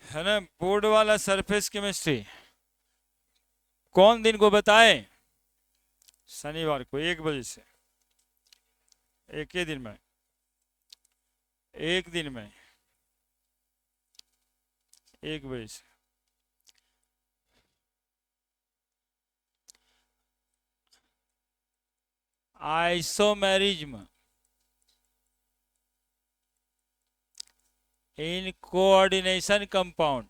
है ना, बोर्ड वाला सरफेस केमिस्ट्री कौन दिन को बताए? शनिवार को 1 बजे से। एक ही दिन में, एक दिन में 1 बजे से। Isomerism in coordination compound.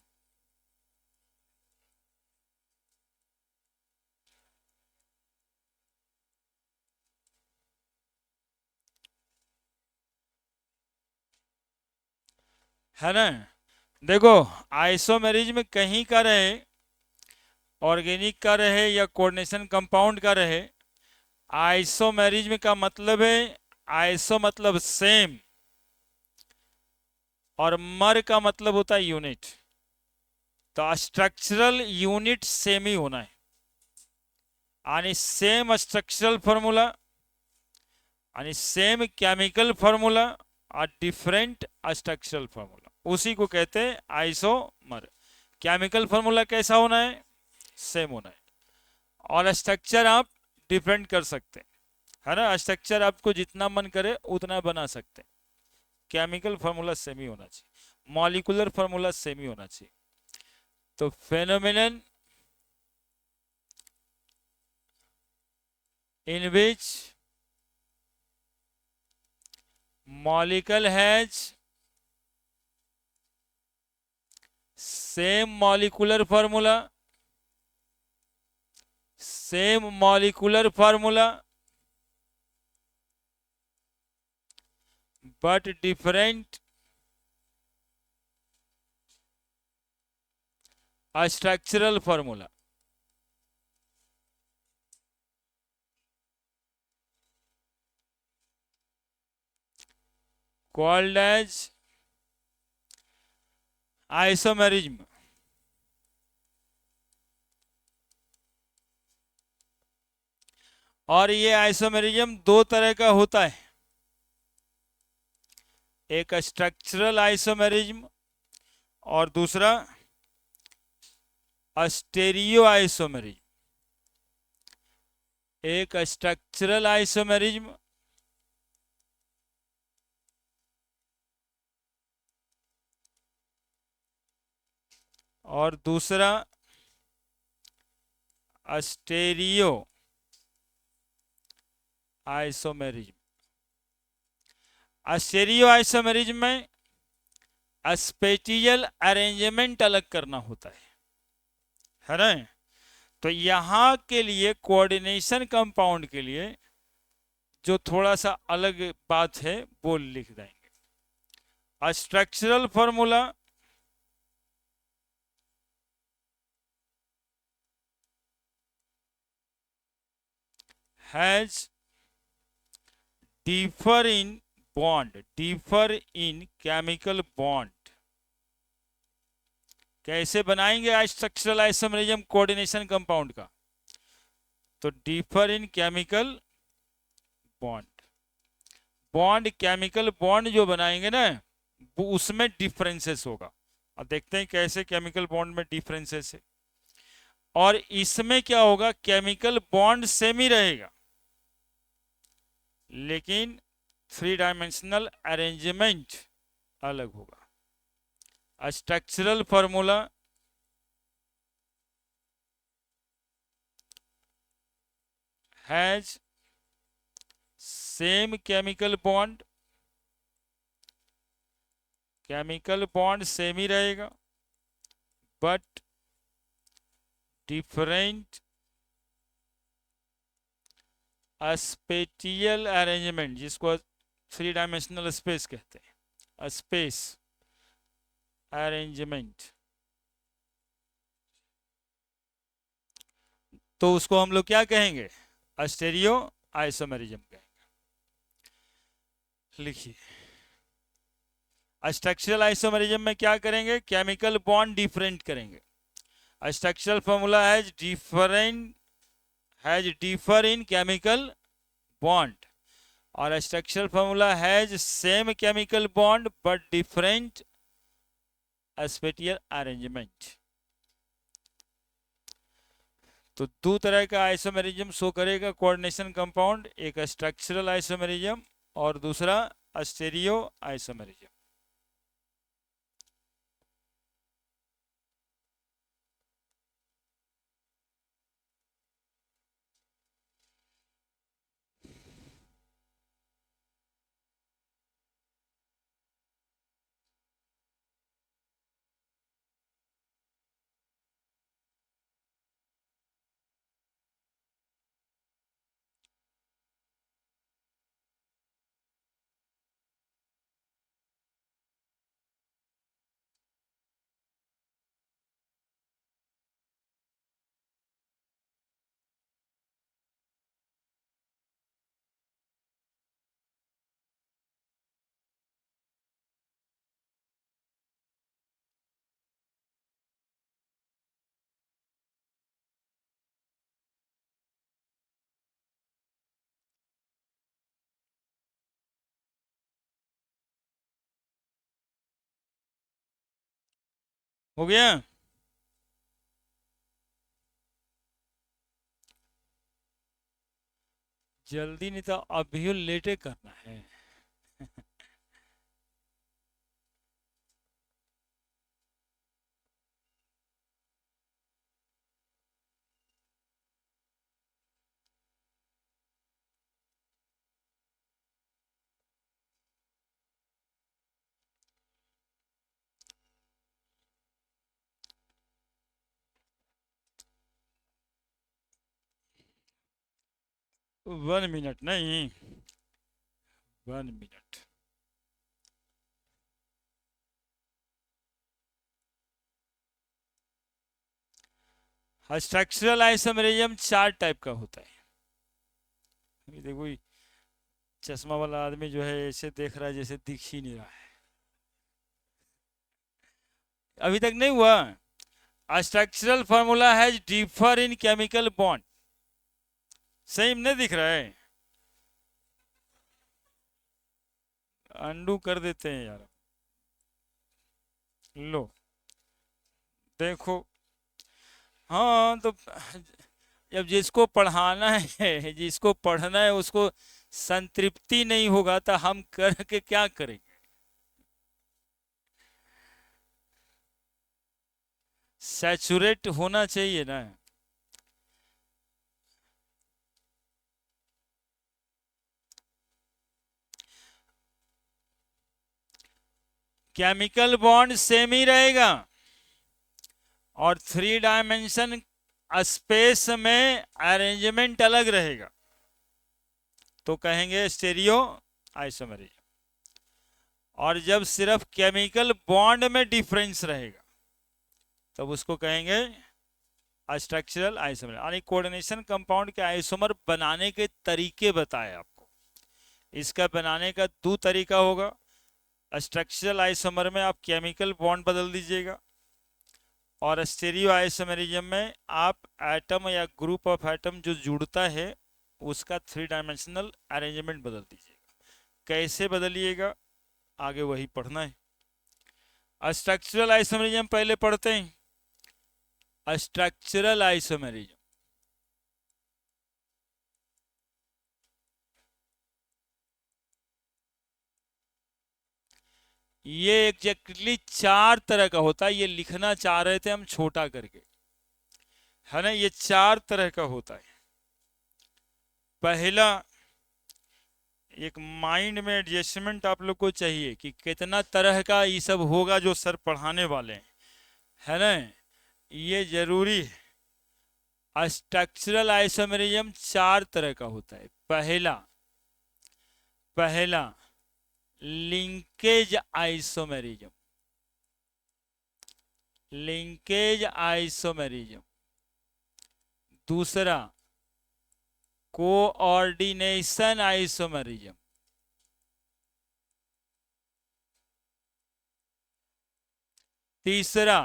है ना, देखो, आइसोमेरिज्म कहीं का रहे, ऑर्गेनिक का रहे या कोऑर्डिनेशन कंपाउंड का रहे, आइसोमेरिज्म का मतलब है, आइसो मतलब सेम, और मर का मतलब होता है यूनिट। तो स्ट्रक्चरल यूनिट सेम ही होना है, आणि सेम स्ट्रक्चरल फॉर्मूला आणि सेम केमिकल फॉर्मूला और डिफरेंट स्ट्रक्चरल फॉर्मूला, उसी को कहते हैं आइसोमर। केमिकल फॉर्मूला कैसा होना है? सेम होना है, और स्ट्रक्चर आप डिफरेंट कर सकते हैं, है ना। स्ट्रक्चर आपको जितना मन करे उतना बना सकते हैं। केमिकल फॉर्मूला सेम ही होना चाहिए, मॉलिक्यूलर फॉर्मूला सेम ही होना चाहिए। तो phenomenon in which molecule has same molecular formula, but different structural formula, called as isomerism। और ये आइसोमेरिज्म दो तरह का होता है, एक स्ट्रक्चरल आइसोमेरिज्म और दूसरा स्टेरियो आइसोमेरिज्म। एक स्ट्रक्चरल आइसोमेरिज्म और दूसरा स्टेरियो आइसोमेरिज्म। स्टेरियो आइसोमेरिज्म में स्पेटियल अरेंजमेंट अलग करना होता है ना। तो यहां के लिए कोऑर्डिनेशन कंपाउंड के लिए जो थोड़ा सा अलग बात है वो लिख देंगे। Structural formula has differ in bond, differ in chemical bond. कैसे बनाएंगे स्ट्रक्चरल आइसोमेरिज्म कोऑर्डिनेशन कंपाउंड का? तो differ in chemical bond, bond chemical bond जो बनाएंगे ना वो उसमें डिफरेंसेस होगा। अब देखते हैं कैसे केमिकल बॉन्ड में डिफरेंसेस है। और इसमें क्या होगा, केमिकल बॉन्ड सेम ही रहेगा लेकिन 3 डायमेंशनल अरेंजमेंट अलग होगा। Structural formula has same chemical bond, chemical bond same ही रहेगा बट डिफरेंट स्पेटियल अरेंजमेंट, जिसको 3 डायमेंशनल स्पेस कहते हैं, स्पेस अरेंजमेंट। तो उसको हम लोग क्या कहेंगे? स्टेरियो आइसोमेरिज्म कहेंगे। लिखिए, स्ट्रक्चरल आइसोमेरिज्म में क्या करेंगे? केमिकल बॉन्ड डिफरेंट करेंगे। Structural formula has differ in chemical bond, और structural formula has same chemical bond but different spatial arrangement. तो दो तरह का आइसोमेरिज्म शो करेगा कोऑर्डिनेशन कंपाउंड, एक स्ट्रक्चरल आइसोमेरिज्म और दूसरा स्टेरियो आइसोमेरिज्म। हो गया? जल्दी नहीं तो अभी लेटे करना है। 1 मिनट नहीं, 1 मिनट। स्ट्रक्चरल आइसोमेरिज्म 4 टाइप का होता है। ये देखो ये चश्मा वाला आदमी जो है ऐसे देख रहा है जैसे दिख ही नहीं रहा है। अभी तक नहीं हुआ। Structural formula has differ in chemical bond. Same नहीं दिख रहा है? अंडू कर देते हैं यार। लो देखो। हाँ तो जब जिसको पढ़ाना है, जिसको पढ़ना है, उसको संतृप्ति नहीं होगा तो हम करके क्या करेंगे? सैचुरेट होना चाहिए ना। केमिकल बॉन्ड सेम ही रहेगा और 3 डायमेंशन स्पेस में अरेंजमेंट अलग रहेगा, तो कहेंगे स्टेरियो आइसोमेरिज्म। और जब सिर्फ केमिकल बॉन्ड में डिफरेंस रहेगा तब उसको कहेंगे स्ट्रक्चरल आइसोमर। यानी कोऑर्डिनेशन कंपाउंड के आइसोमर बनाने के तरीके बताए आपको। इसका बनाने का 2 तरीका होगा। स्ट्रक्चरल आइसोमर में आप केमिकल बॉन्ड बदल दीजिएगा और स्टेरियो आइसोमेरिज्म में आप एटम या ग्रुप ऑफ एटम जो जुड़ता है उसका 3 डायमेंशनल अरेंजमेंट बदल दीजिएगा। कैसे बदलिएगा आगे वही पढ़ना है। स्ट्रक्चरल आइसोमेरिज्म पहले पढ़ते हैं। स्ट्रक्चरल आइसोमेरिज्म ये एग्जैक्टली 4 तरह का होता है। ये लिखना चाह रहे थे हम छोटा करके, है ना। ये 4 तरह का होता है। पहला, एक माइंड में एडजस्टमेंट आप लोग को चाहिए कि कितना तरह का ये सब होगा जो सर पढ़ाने वाले हैं, है ना। ये जरूरी है। स्ट्रक्चरल आइसोमेरिज्म 4 तरह का होता है। पहला लिंकेज आइसोमेरिज्म। Linkage isomerism. दूसरा कोऑर्डिनेशन आइसोमेरिज्म। तीसरा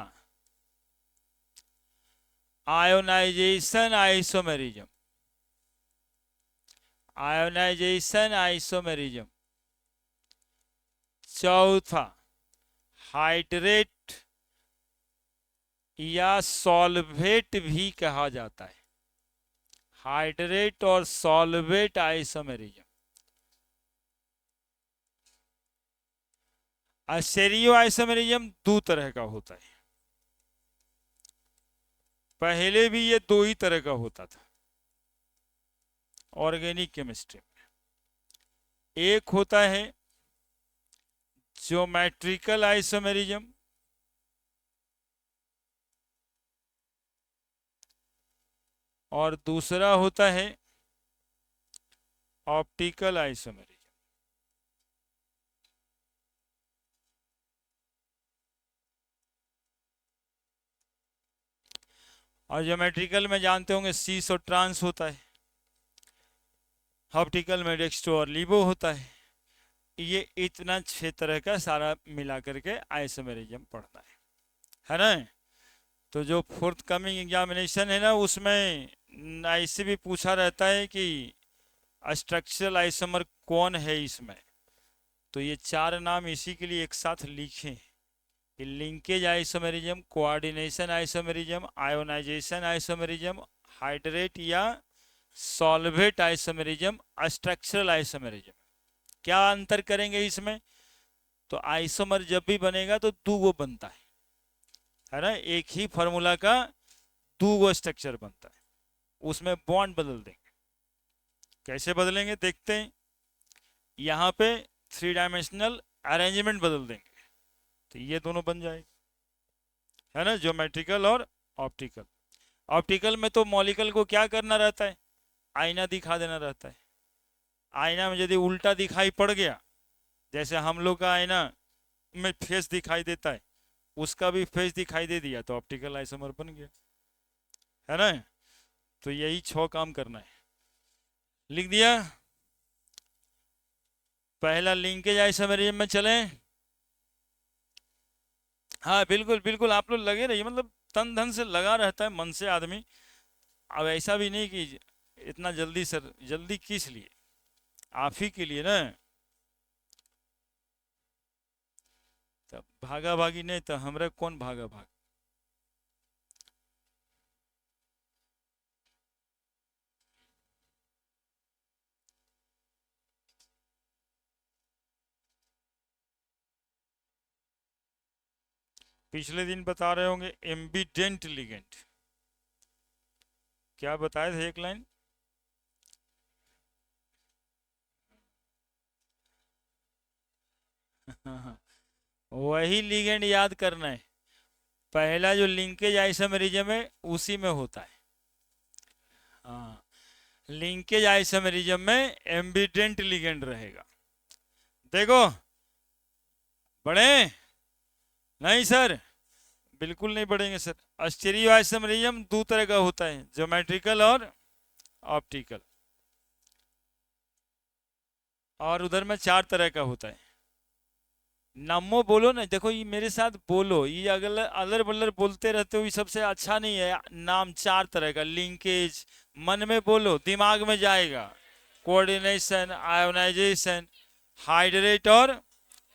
आयोनाइजेशन आइसोमेरिज्म। Ionisation isomerism. चौथा हाइड्रेट या सॉल्वेट भी कहा जाता है। हाइड्रेट और सॉल्वेट आइसोमेरिज्म। स्टेरियो आइसोमेरिज्म दो तरह का होता है। पहले भी ये दो ही तरह का होता था ऑर्गेनिक केमिस्ट्री में। एक होता है ज्योमेट्रिकल आइसोमेरिज्म, और दूसरा होता है ऑप्टिकल आइसोमेरिज्म। और ज्योमेट्रिकल में जानते होंगे सीस और ट्रांस होता है, ऑप्टिकल में डेक्स्ट्रो और लिबो होता है। ये इतना 6 तरह का सारा मिला करके आइसोमेरिज्म पढ़ना है ना। तो जो फोर्थ कमिंग एग्जामिनेशन है ना, उसमें ऐसे भी पूछा रहता है कि स्ट्रक्चरल आइसोमर कौन है इसमें। तो ये 4 नाम इसी के लिए एक साथ लिखें कि linkage isomerism, coordination isomerism, ionisation isomerism, hydrate या सॉल्वेट आइसोमेरिज्म, स्ट्रक्चरल आइसोमेरिज्म। क्या अंतर करेंगे इसमें? तो आइसोमर जब भी बनेगा तो दो वो बनता है ना। एक ही फॉर्मूला का दो वो स्ट्रक्चर बनता है, उसमें बॉन्ड बदल देंगे। कैसे बदलेंगे देखते हैं। यहाँ पे 3 डायमेंशनल अरेंजमेंट बदल देंगे तो ये दोनों बन जाएगा, है ना, ज्योमेट्रिकल और ऑप्टिकल। ऑप्टिकल में तो मॉलिक्यूल को क्या करना रहता है? आईना दिखा देना रहता है। आईना में यदि उल्टा दिखाई पड़ गया, जैसे हम लोग का आईना में फेस दिखाई देता है, उसका भी फेस दिखाई दे दिया तो ऑप्टिकल आइसोमर बन गया, है ना। तो यही 6 काम करना है। लिख दिया। पहला लिंकेज आइसोमेरिज्म में चलें। हाँ बिल्कुल बिल्कुल, आप लोग लगे रहिए, मतलब तन धन से लगा रहता है, मन से आदमी। अब ऐसा भी नहीं कि इतना जल्दी सर, जल्दी किस लिए? आप ही के लिए ना। तब भागा भागी नहीं तो हमरा कौन भागा भाग। पिछले दिन बता रहे होंगे एम्बिडेंट लिगेंड। क्या बताए थे एक लाइन? वही लिगेंड याद करना है। पहला जो लिंकेज आइसोमेरिज्म है उसी में होता है। हाँ, लिंकेज आइसोमेरिज्म में एम्बिडेंट लिगेंड रहेगा। देखो बढ़े? नहीं सर, बिल्कुल नहीं बढ़ेंगे सर। स्टीरियो आइसोमेरिज्म दो तरह का होता है, ज्योमेट्रिकल और ऑप्टिकल। और उधर में 4 तरह का होता है। नामो बोलो ना, देखो ये मेरे साथ बोलो, ये अगल अलर बल्लर बोलते रहते हो, ये सबसे अच्छा नहीं है। नाम 4 तरह का, लिंकेज मन में बोलो, दिमाग में जाएगा। कोऑर्डिनेशन, आयोनाइजेशन, हाइड्रेट और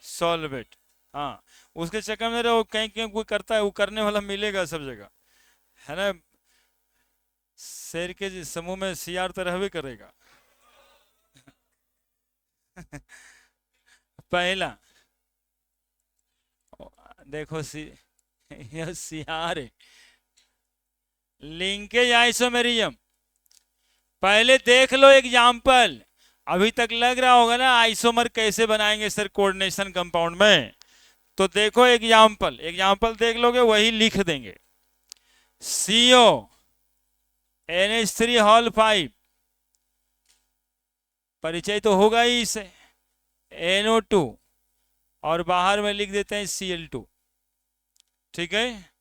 सॉल्वेट। हाँ, उसके चक्कर में रहो, कहीं कहीं कोई करता है, वो करने वाला मिलेगा सब जगह, है ना। शेर के समूह में सियार तो रहबे करेगा। पहला देखो यह सियार है। लिंकेज आइसोमेरिज्म पहले देख लो एग्जाम्पल। अभी तक लग रहा होगा ना आइसोमर कैसे बनाएंगे सर कोऑर्डिनेशन कंपाउंड में। तो देखो एग्जाम्पल, एग्जाम्पल देख लोगे वही लिख देंगे। CO NH3 हॉल 5, परिचय तो होगा ही इसे। NO2 और बाहर में लिख देते हैं Cl2। ठीक है,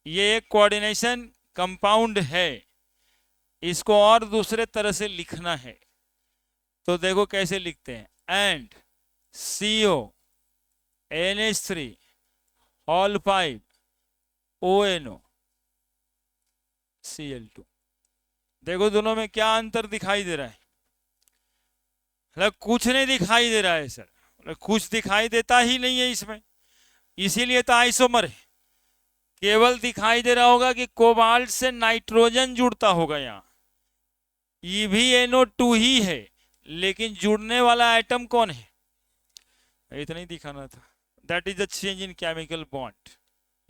ये एक कोऑर्डिनेशन कंपाउंड है, इसको और दूसरे तरह से लिखना है। तो देखो कैसे लिखते हैं, and CO NH3 hall 5 ONO Cl2। देखो दोनों में क्या अंतर दिखाई दे रहा है? मतलब कुछ नहीं दिखाई दे रहा है सर, मतलब कुछ दिखाई देता ही नहीं है इसमें, इसीलिए तो आइसोमर है। केवल दिखाई दे रहा होगा कि कोबाल्ट से नाइट्रोजन जुड़ता होगा, यहाँ EbNO2 ही है, लेकिन जुड़ने वाला एटम कौन है, इतना ही दिखाना था। That is the change in chemical bond.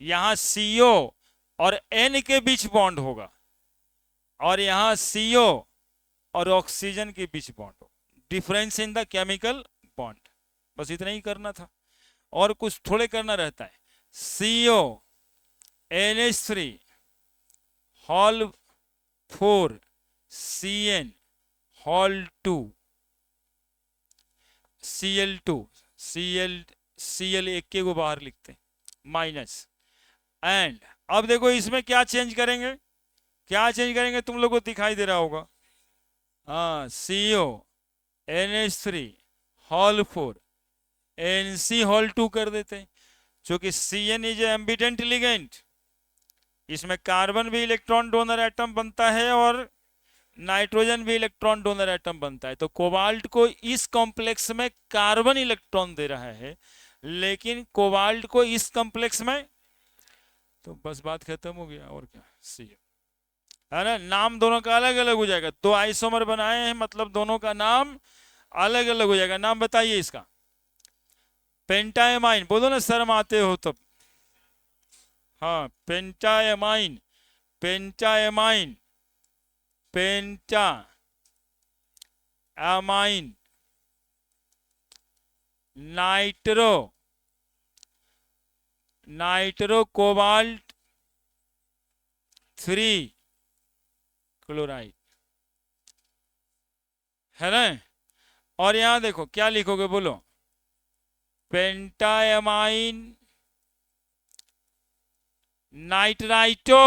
यहां CO और N के बीच बॉन्ड होगा, और यहां CO और ऑक्सीजन के बीच बॉन्ड होगा। Difference in the chemical bond, बस इतना ही करना था, और कुछ थोड़े करना रहता है। CO NH3 whole 4 CN whole 2 Cl2 Cl एक के को बाहर लिखते हैं माइनस। एंड अब देखो इसमें क्या चेंज करेंगे, क्या चेंज करेंगे, तुम लोग को दिखाई दे रहा होगा। हाँ, CO NH3 whole 4 NC whole 2 कर देते हैं, क्योंकि CN इज एम्बिडेंट लिगेंड, इसमें कार्बन भी इलेक्ट्रॉन डोनर एटम बनता है और नाइट्रोजन भी इलेक्ट्रॉन डोनर एटम बनता है। तो कोबाल्ट को इस कॉम्प्लेक्स में कार्बन इलेक्ट्रॉन दे रहा है, लेकिन कोबाल्ट को इस कॉम्प्लेक्स में, तो बस बात खत्म हो गया, और क्या, सी है ना। नाम दोनों का अलग अलग हो जाएगा, दो आइसोमर बनाए हैं मतलब दोनों का नाम अलग अलग हो जाएगा। नाम बताइए इसका, पेंटाएमाइन, बोलो ना शर्म आते हो तब। हाँ, pentaammine, pentaammine, penta amine, nitro, nitro cobalt 3 chloride, है ना। और यहां देखो क्या लिखोगे, बोलो, पेंटाएमाइन नाइट्राइटो,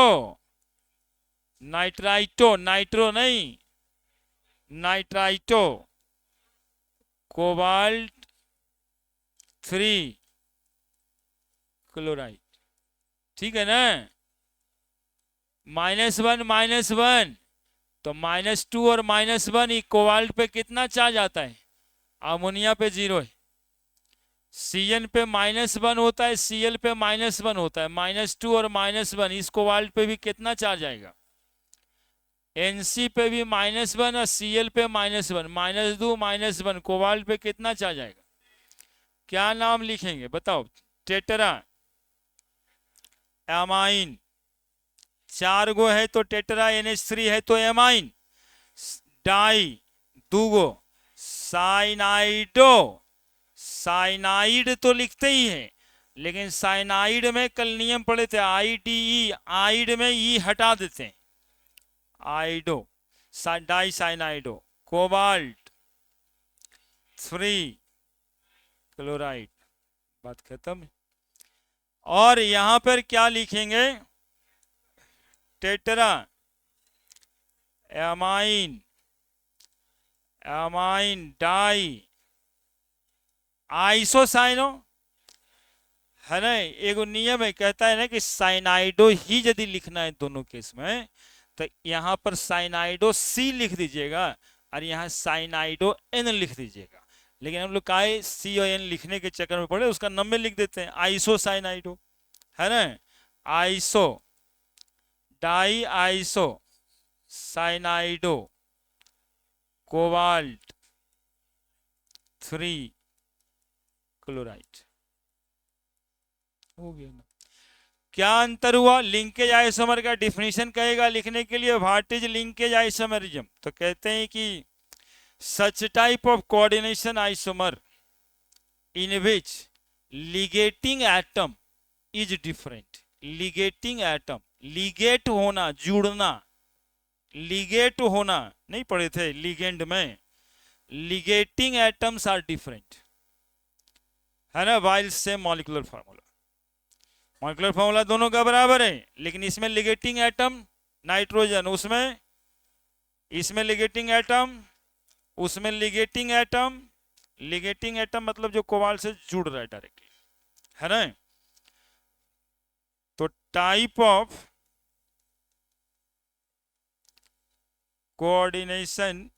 नाइट्राइटो, नाइट्रो नहीं, नाइट्राइटो कोबाल्ट 3 क्लोराइड, ठीक है ना। -1 तो -2 और -1 कोबाल्ट पे कितना चार्ज आता है, अमोनिया पे 0 है। CN पे -1 होता है, Cl पे -1 होता है, -2 और -1 इस कोबाल्ट पे भी कितना चार्ज आएगा, NC पे भी -1 और Cl पे -1, -2 -1 कोबाल्ट पे कितना चार्ज आएगा। क्या नाम लिखेंगे बताओ, टेट्रा एमाइन, 4 गो है तो टेट्रा NH3 है तो एमाइन, डाई 2 गो, साइनाइडो, साइनाइड तो लिखते ही है, लेकिन साइनाइड में कल नियम पढ़े थे IDE, आइड में ई हटा देते हैं, ido, di cyanido cobalt 3 chloride, बात खत्म। और यहां पर क्या लिखेंगे, tetra ammine, ammine di isocyano, है ना। एक नियम है, कहता है ना कि साइनाइडो ही यदि लिखना है दोनों केस में, तो यहां पर साइनाइडो C लिख दीजिएगा और यहां साइनाइडो N लिख दीजिएगा। लेकिन हम लोग का C और N लिखने के चक्कर में पड़े, उसका नंबर लिख देते हैं आइसोसाइनाइडो, है ना। Iso di iso cyanido cobalt 3 chloride, हो गया ना। क्या अंतर हुआ, लिंकेज आइसोमर का डिफिनीशन कहेगा लिखने के लिए, व्हाट इज लिंकेज आइसोमरिज्म, तो कहते हैं कि such type of coordination isomer in which ligating atom is different. Ligating atom, Liggett होना, जुड़ना, लिगेट होना नहीं पढ़े थे लिगेंड में, लिगेटिंग एटम्स आर डिफरेंट, है ना, while same molecular formula, molecular formula दोनों का बराबर है, लेकिन इसमें लिगेटिंग एटम नाइट्रोजन, उसमें, इसमें लिगेटिंग एटम, उसमें लिगेटिंग एटम, लिगेटिंग एटम मतलब जो कोबाल्ट से जुड़ रहा है डायरेक्टली, है ना। तो type of coordination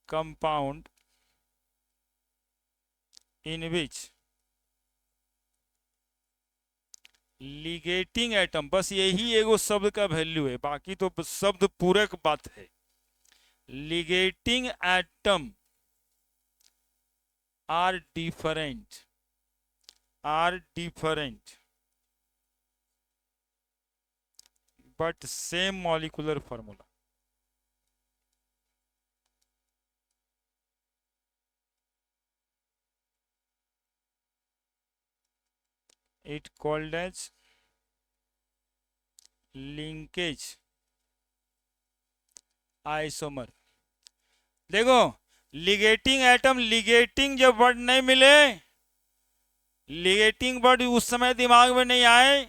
compound in which ligating atom, बस यही एगो शब्द का वैल्यू है, बाकी तो शब्द पूरक बात है। Ligating atom are different, are different but same molecular formula. It called as linkage isomer. देखो, लिगेटिंग एटम, लिगेटिंग जब वर्ड नहीं मिले, लिगेटिंग वर्ड उस समय दिमाग में नहीं आए,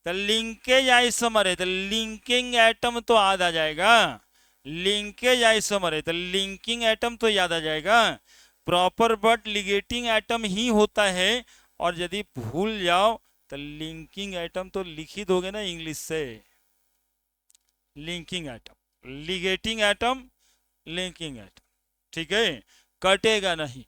तो लिंकेज आइसोमर है तो लिंकिंग एटम तो याद आ जाएगा। लिंकेज आइसोमर है तो लिंकिंग एटम तो याद आ जाएगा। प्रॉपर वर्ड लिगेटिंग एटम ही होता है, और यदि भूल जाओ तो लिंकिंग एटम तो लिख ही दोगे ना इंग्लिश से। Linking atom, ligating atom, linking atom, ठीक है, कटेगा नहीं।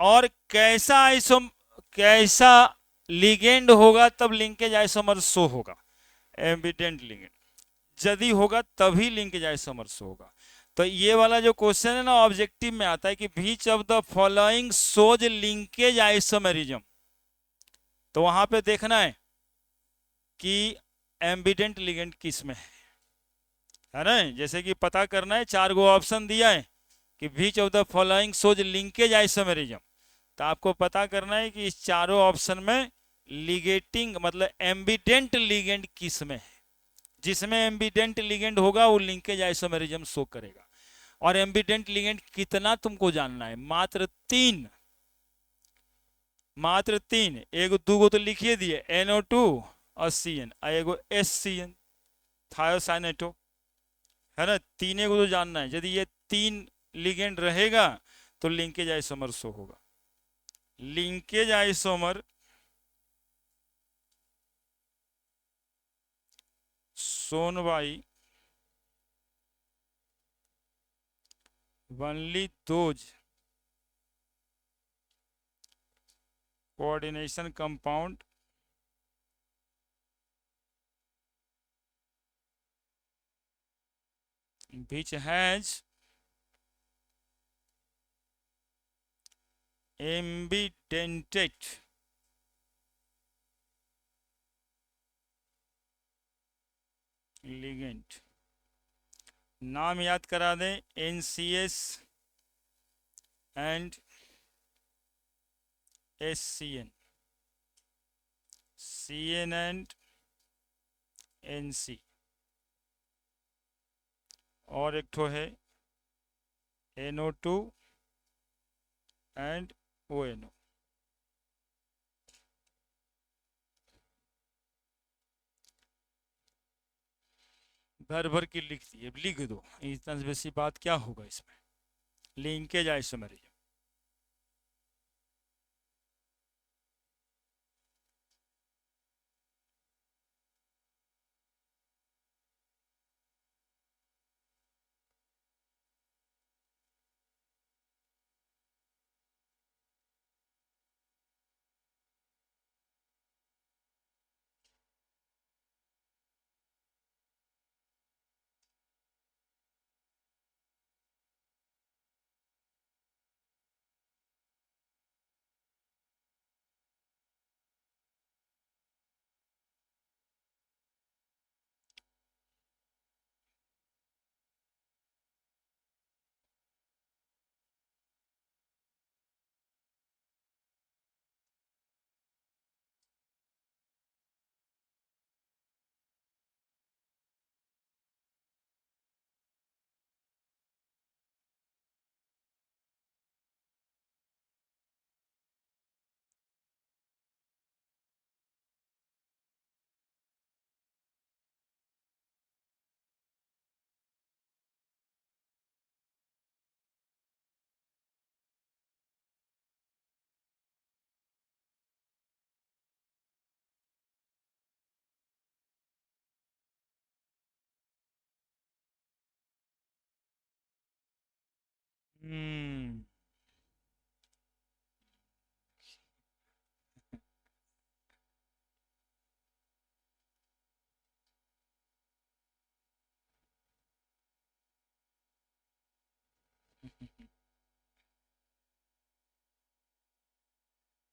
और कैसा आइसोम, कैसा लिगेंड होगा तब लिंकेज आइसोमर शो होगा, एम्बिडेंट लिगेंड यदि होगा तभी लिंकेज आइसोमर शो होगा। तो ये वाला जो क्वेश्चन है ना, ऑब्जेक्टिव में आता है कि which of the following shows linkage isomerism, तो वहां पे देखना है कि एम्बिडेंट लिगेंड किस में है ना। जैसे कि पता करना है, 4 गो ऑप्शन दिया है कि which of the following shows linkage isomerism, तो आपको पता करना है कि इस चारों ऑप्शन में लिगेटिंग मतलब एम्बिडेंट लिगेंड किस में है। जिसमें एम्बिडेंट लिगेंड होगा वो लिंकेज आइसोमेरिज्म शो करेगा। और एम्बिडेंट लिगेंड कितना तुमको जानना है, मात्र 3, मात्र 3। एगो दूगो तो लिखिए दिए, NO2 और CN, और एगो SCN थायोसाइनेटो, है ना। तीन को तो जानना है, यदि ये 3 लिगेंड रहेगा तो लिंकेज आइसोमर शो होगा। Linkage isomer shown by only those coordination compound which has ambidentate ligand। नाम याद करा दें, NCS and SCN, CN and NC, और एक ठो है NO2 एंड ONO। भर भर के लिख दिए, लिख दो, इतना वैसी बात क्या होगा इसमें। Linkage isomerism. Hmm,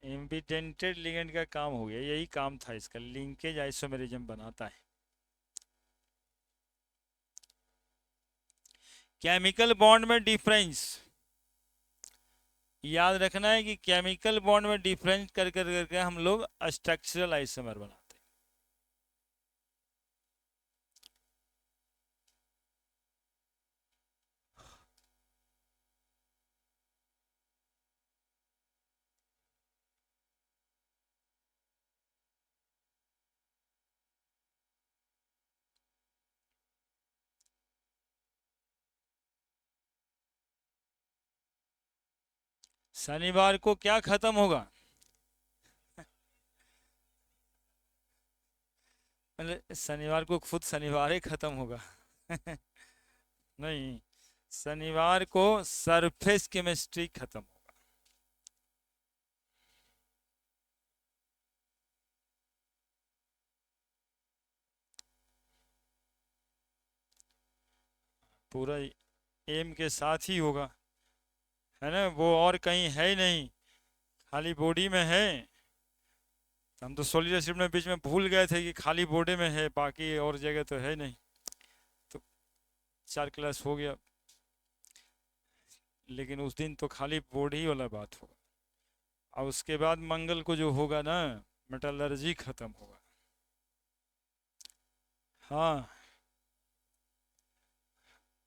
ambidentate ligand का काम हो गया, यही काम था इसका, लिंकेज आइसोमेरिज्म बनाता है। केमिकल बॉन्ड में डिफरेंस याद रखना है कि केमिकल बॉन्ड में डिफरेंस कर कर करके हम लोग स्ट्रक्चरल आइसोमर बनाते हैं। शनिवार को क्या खत्म होगा? मतलब शनिवार को खुद शनिवार ही खत्म होगा? नहीं, शनिवार को सरफेस केमिस्ट्री खत्म होगा। पूरा एम के साथ ही होगा, है ना, वो और कहीं है ही नहीं, खाली बॉडी में है। हम तो सॉलिड एसिड में बीच में भूल गए थे कि खाली बॉडी में है, बाकी और जगह तो है नहीं। तो 4 क्लास हो गया, लेकिन उस दिन तो खाली बॉडी वाला बात होगा। और उसके बाद मंगल को जो होगा ना, मेटलर्जी खत्म होगा। हाँ,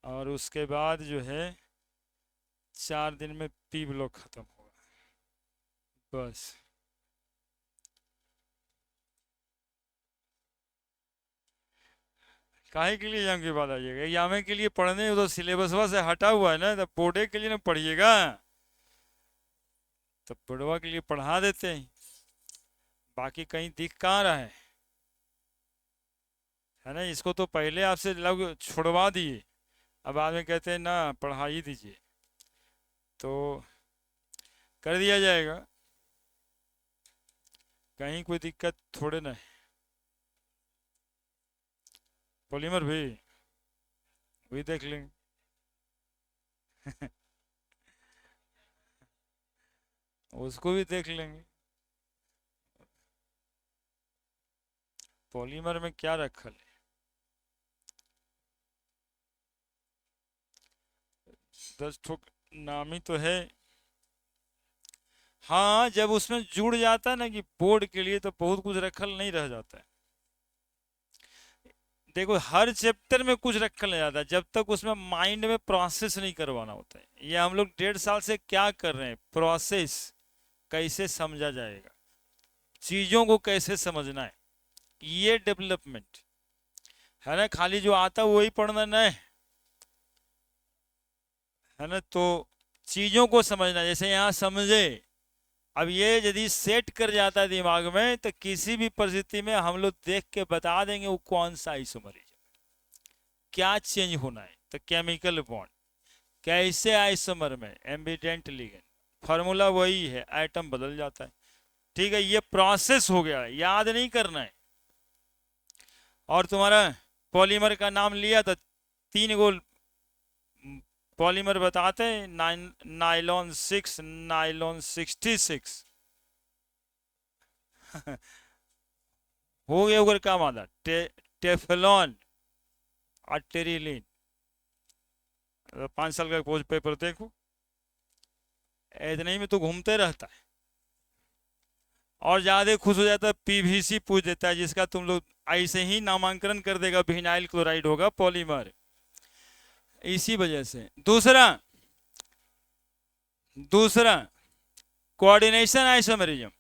और उसके बाद जो है 4 दिन में पी ब्लॉक खत्म होगा, बस। काहे के लिए एग्जाम के बाद आइएगा? एग्जाम के लिए पढ़ने तो सिलेबस से हटा हुआ है ना, तो बोर्डे के लिए ना पढ़िएगा, तो बोर्डवा के लिए पढ़ा देते हैं। बाकी कहीं दिख कहाँ रहा है ना, इसको तो पहले आपसे लोग छुड़वा दिए, अब बाद में कहते हैं ना पढ़ा ही दीजिए, तो कर दिया जाएगा, कहीं कोई दिक्कत थोड़े ना है। पॉलीमर भी वही देख लेंगे। उसको भी देख लेंगे। पॉलीमर में क्या रखल है? 10 ठोक नाम ही तो है। हाँ, जब उसमें जुड़ जाता है ना कि बोर्ड के लिए, तो बहुत कुछ रखल नहीं रह जाता है। देखो, हर चैप्टर में कुछ रखल नहीं जाता है जब तक उसमें माइंड में प्रोसेस नहीं करवाना होता है। ये हम लोग 1.5 साल से क्या कर रहे हैं, प्रोसेस कैसे समझा जाएगा, चीजों को कैसे समझना है, ये डेवलपमेंट है ना। खाली जो आता है वही पढ़ना नहीं है ना, तो चीजों को समझना, जैसे यहाँ समझे। अब ये यदि सेट कर जाता है दिमाग में, तो किसी भी परिस्थिति में हम लोग देख के बता देंगे वो कौन सा आइसोमरेज, क्या चेंज होना है। तो केमिकल बॉन्ड कैसे आइसोमर में, एम्बिडेंट लिगेंड, फार्मूला वही है, एटम बदल जाता है। ठीक है, ये प्रोसेस हो गया, याद नहीं करना है। और तुम्हारा पॉलीमर का नाम लिया तो 3 गो पॉलीमर बताते हैं, नाइलॉन 6, नाइलॉन 66। हो गया उगर का मादा, टेफलॉन और टेरिलीन। 5 साल का पोस्ट पेपर देखो, इतने में तो घूमते रहता है। और ज्यादा खुश हो जाता है, पीवीसी पूछ देता है, जिसका तुम लोग ऐसे ही नामांकन कर देगा, विनाइल क्लोराइड होगा पॉलीमर, इसी वजह से। दूसरा दूसरा कोऑर्डिनेशन आइसोमेरिज्म।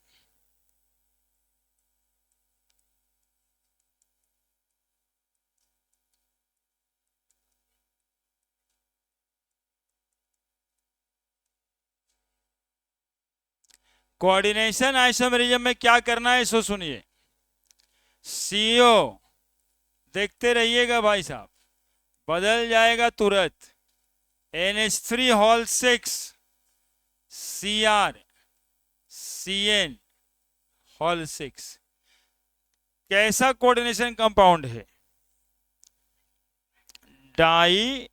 कोऑर्डिनेशन आइसोमेरिज्म में क्या करना है, सो सुनिए। सीओ देखते रहिएगा भाई साहब, बदल जाएगा तुरंत। NH3 hall 6 Cr Cn hall 6 कैसा कोऑर्डिनेशन कंपाउंड है? डाई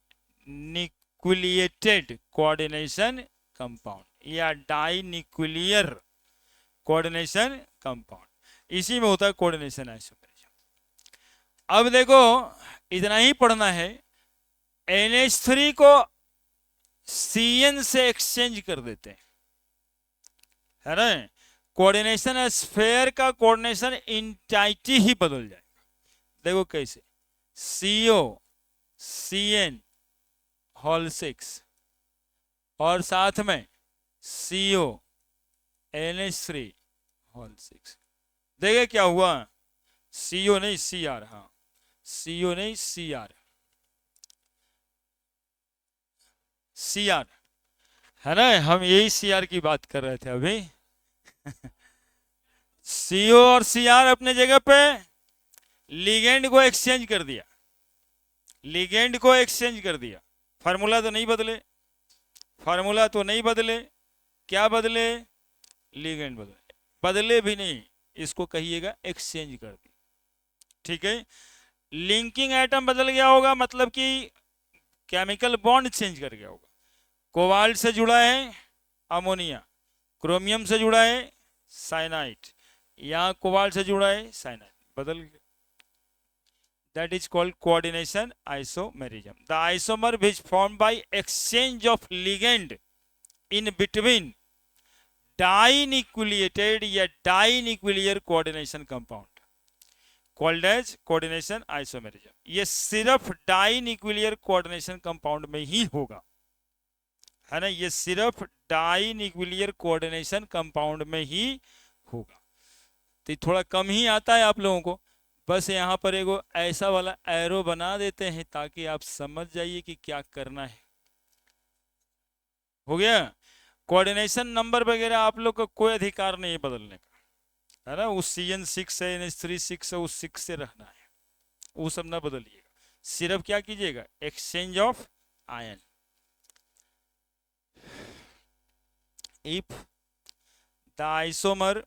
निक्लिएटेड कोऑर्डिनेशन कंपाउंड या डाई निक्लियर कोऑर्डिनेशन कंपाउंड, इसी में होता है कोऑर्डिनेशन आइसोमेरिज्म। अब देखो इतना ही पढ़ना है, NH3 को CN से एक्सचेंज कर देते हैं, है ना। कोऑर्डिनेशन स्फेयर का कोऑर्डिनेशन इंटाइटी ही बदल जाएगा। देखो कैसे, CO CN होल 6 और साथ में CO NH3 होल 6। देखिए क्या हुआ, CO नहीं CR, हाँ CO नहीं CR, CR है ना, हम यही CR की बात कर रहे थे अभी। CO और CR अपने जगह पे लिगेंड को एक्सचेंज कर दिया, लिगेंड को एक्सचेंज कर दिया। फार्मूला तो नहीं बदले, फार्मूला तो नहीं बदले, क्या बदले, लिगेंड बदले, बदले भी नहीं, इसको कहिएगा एक्सचेंज कर दी, ठीक है। लिंकिंग एटम बदल गया होगा, मतलब कि केमिकल बॉन्ड चेंज कर गया होगा। कोबाल्ट से जुड़ा है अमोनिया, क्रोमियम से जुड़ा है साइनाइड, यहाँ कोबाल्ट से जुड़ा है साइनाइड, बदल गया। That is called coordination isomerism. The isomer which formed by exchange of ligand in between dinucleated या dinuclear coordination compound called as coordination isomerism. ये सिर्फ dinuclear coordination compound में ही होगा, है ना, ये सिर्फ dinuclear coordination compound में ही होगा। तो थोड़ा कम ही आता है आप लोगों को, बस यहाँ पर एगो ऐसा वाला एरो बना देते हैं ताकि आप समझ जाइए कि क्या करना है। हो गया। कोऑर्डिनेशन नंबर वगैरह आप लोग का कोई अधिकार नहीं बदलने का, है ना। उस CN6 है, NH3 6 है, उस 6 से रहना है, वो सब ना बदलिएगा। सिर्फ क्या कीजिएगा, exchange of ion. If the isomer,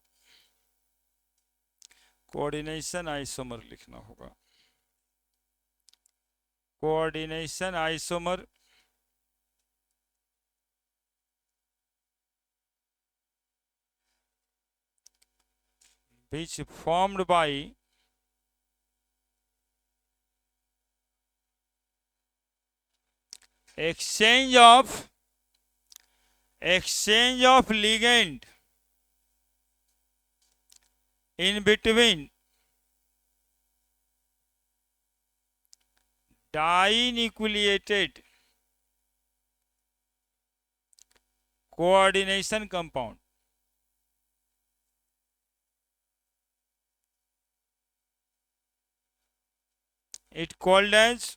coordination isomer लिखना होगा, coordination isomer which formed by exchange of ligand in between dinucleated coordination compound it called as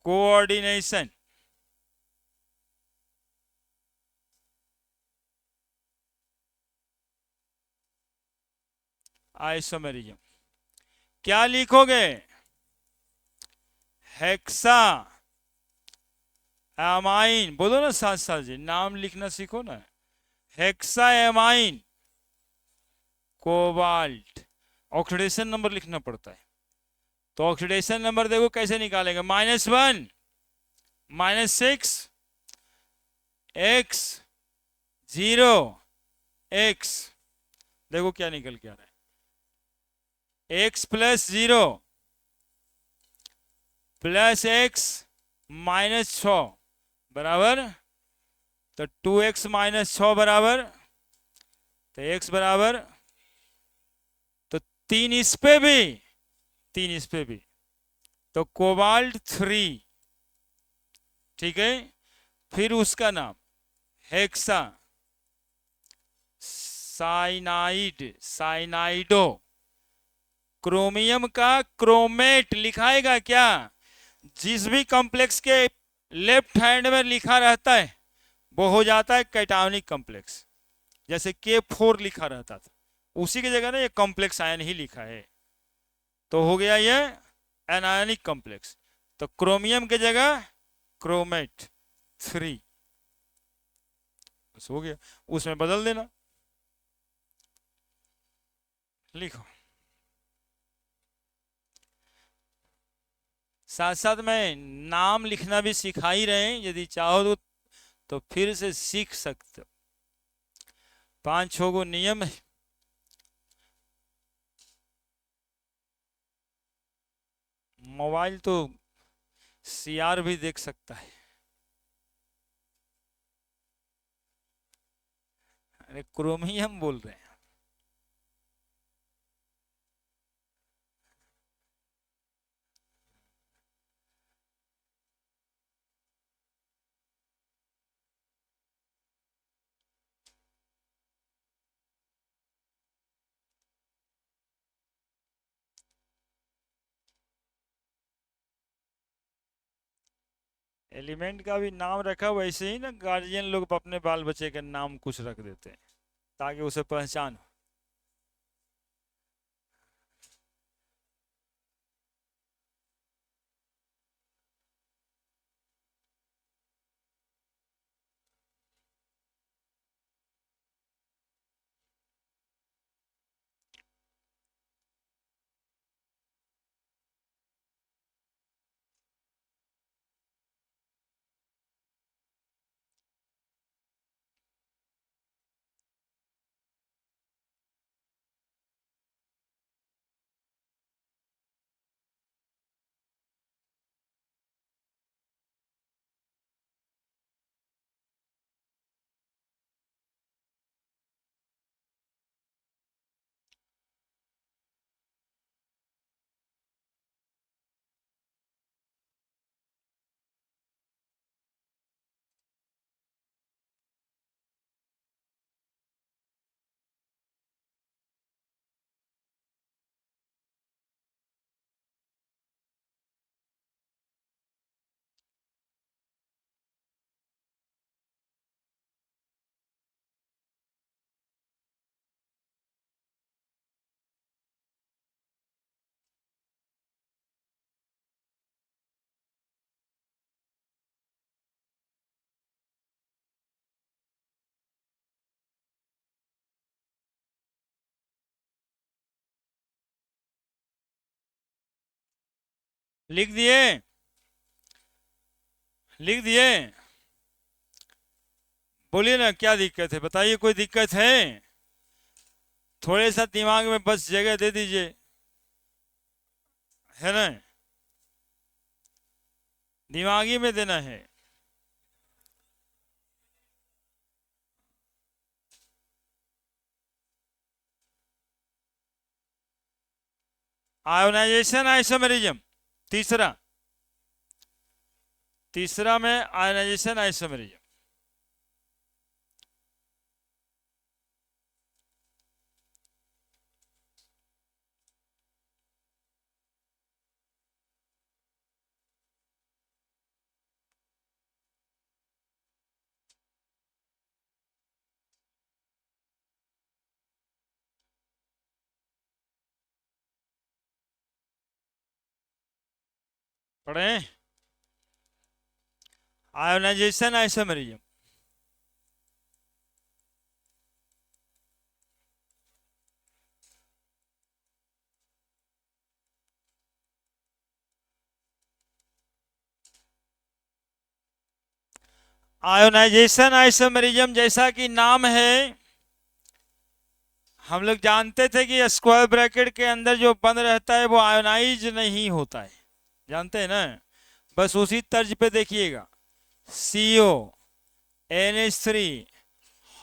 coordination isomerism. क्या लिखोगे, हेक्सा एमाइन, बोलो ना साथ साथ जी, नाम लिखना सीखो ना। Hexa amine cobalt, oxidation number लिखना पड़ता है। तो ऑक्सीडेशन नंबर देखो कैसे निकालेंगे, -1 -6 X 0 X, देखो क्या निकल के आ रहा है, X + 0 + X -6 बराबर, तो 2X - 6 बराबर, तो X बराबर, तो 3 इस पे भी, 3 इस पे भी, तो कोबाल्ट 3, ठीक है। फिर उसका नाम हेक्सा साइनाइड, साइनाइडो, क्रोमियम का क्रोमेट लिखाएगा क्या, जिस भी कॉम्प्लेक्स के लेफ्ट हैंड में लिखा रहता है वो हो जाता है कैटायनिक कॉम्प्लेक्स। जैसे K4 लिखा रहता था, उसी की जगह ना ये कॉम्प्लेक्स आयन ही लिखा है, तो हो गया ये एनायनिक कॉम्प्लेक्स। तो क्रोमियम की जगह क्रोमेट 3, बस हो गया, उसमें बदल देना, लिखो। साथ साथ में नाम लिखना भी सिखा ही रहे हैं, यदि चाहो तो तो फिर से सीख सकते हो। 5-6 गो नियम है। मोबाइल तो सीआर भी देख सकता है। अरे क्रोमियम बोल रहे हैं। एलिमेंट का भी नाम रखा, वैसे ही ना गार्जियन लोग अपने बाल बच्चे के नाम कुछ रख देते हैं ताकि उसे पहचान हो। लिख दिए? लिख दिए? बोलिए ना, क्या दिक्कत है बताइए, कोई दिक्कत है? थोड़े सा दिमाग में बस जगह दे दीजिए, है ना? दिमागी में देना है। आयोनाइजेशन आइसोमेरिज्म, तीसरा। तीसरा में आयोनाइजेशन आइसोमेरिज्म। पढ़े? Ionisation isomerism. आयोनाइजेशन आइसोमेरिज्म जैसा कि नाम है, हम लोग जानते थे कि स्क्वायर ब्रैकेट के अंदर जो बंद रहता है वो आयोनाइज नहीं होता है, जानते हैं ना? बस उसी तर्ज पे देखिएगा, CO, NH3,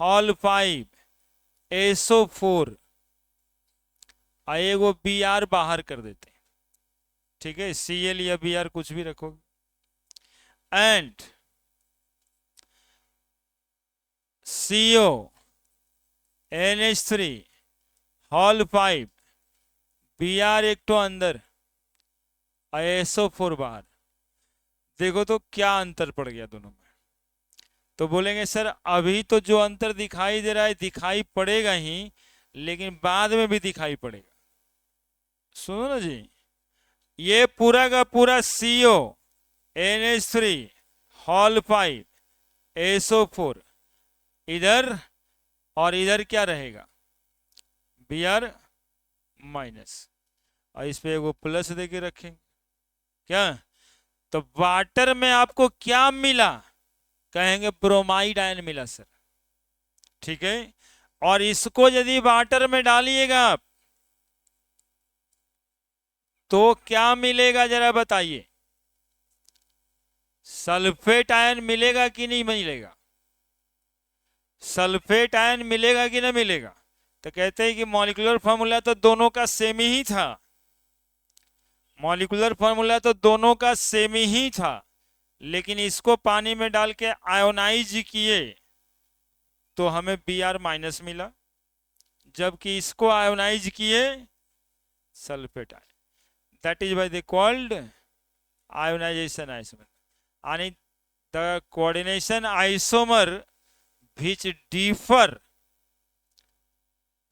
हॉल 5, SO4, वो Br बाहर कर देते हैं। ठीक है, Cl या Br कुछ भी रखो, and CO, NH3, hall 5, Br एक तो अंदर, SO4 बाहर। देखो तो क्या अंतर पड़ गया दोनों में। तो बोलेंगे सर अभी तो जो अंतर दिखाई दे रहा है दिखाई पड़ेगा ही, लेकिन बाद में भी दिखाई पड़ेगा। सुनो ना जी, ये पूरा का पूरा CO, NH3, हॉल 5, SO4 इधर, और इधर क्या रहेगा? Br माइनस, और इस पे वो प्लस देके रखेंगे क्या? तो वाटर में आपको क्या मिला? कहेंगे ब्रोमाइड आयन मिला सर, ठीक है। और इसको यदि वाटर में डालिएगा आप तो क्या मिलेगा जरा बताइए, सल्फेट आयन मिलेगा कि नहीं मिलेगा? सल्फेट आयन मिलेगा कि नहीं मिलेगा? तो कहते हैं कि मॉलिक्यूलर फॉर्मूला तो दोनों का सेम ही था, मॉलिक्यूलर फॉर्मूला तो दोनों का सेम ही था, लेकिन इसको पानी में डाल के आयोनाइज किए तो हमें Br- मिला, जबकि इसको आयोनाइज किए sulphate ion, that is why they called ionization isomer. आणि the coordination isomer which differ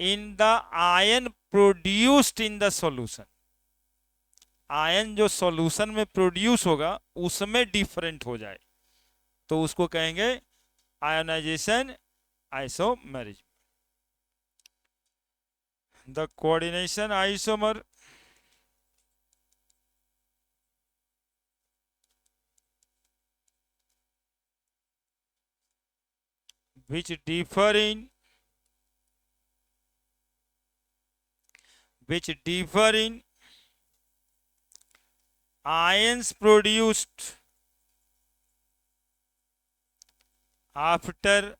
in the ion produced in the solution, ion जो सॉल्यूशन में प्रोड्यूस होगा उसमें डिफरेंट हो जाए तो उसको कहेंगे ionization isomerism. The coordination isomer which differ in ions produced after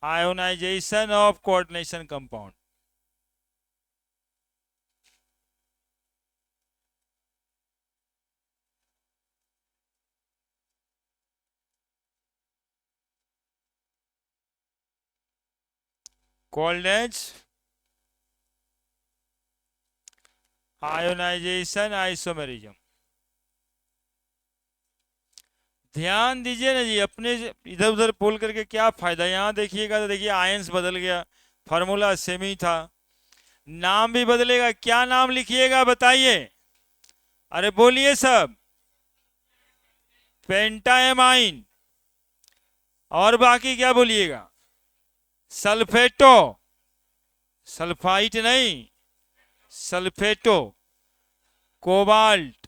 ionization of coordination compound, called as ionisation isomerism. ध्यान दीजिए ना जी, अपने इधर उधर बोल करके क्या फायदा, यहां देखिएगा तो देखिए आयंस बदल गया, फार्मूला सेम ही था, नाम भी बदलेगा, क्या नाम लिखिएगा बताइए, अरे बोलिए सब, पेंटाएमाइन, और बाकी क्या बोलिएगा, सल्फेटो, सल्फाइट नहीं, सल्फेटो, कोबाल्ट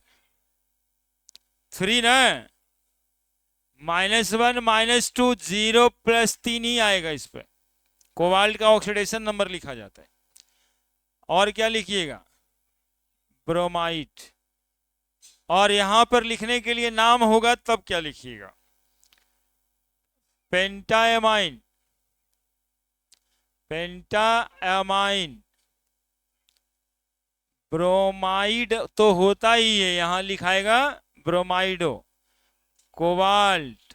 3 ना, -1 -2 0 +3 ही आएगा इस पे, कोबाल्ट का ऑक्सीडेशन नंबर लिखा जाता है। और क्या लिखिएगा, ब्रोमाइड, और यहां पर लिखने के लिए नाम होगा तब क्या लिखिएगा, पेंटाएमाइन, पेंटाएमाइन, ब्रोमाइड तो होता ही है, यहां लिखाएगा ब्रोमाइडो, कोबाल्ट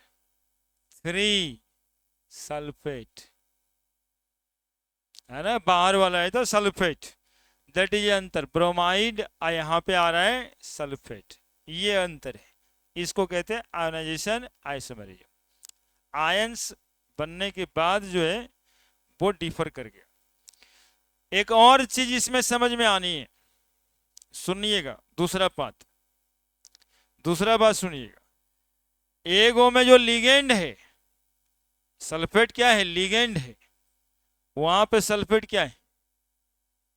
3 सल्फेट, है ना, बाहर वाला है तो सल्फेट, दैट इज अंतर, ब्रोमाइड यहां पे आ रहा है सल्फेट, ये अंतर है, इसको कहते हैं आयोनाइजेशन आइसोमेरिज्म। आयंस बनने के बाद जो है वो डिफर कर गया। एक और चीज इसमें समझ में आनी है, सुनिएगा, दूसरा बात सुनिएगा, एगो में जो लिगेंड है, सल्फेट क्या है, लिगेंड है, वहां पे सल्फेट क्या है,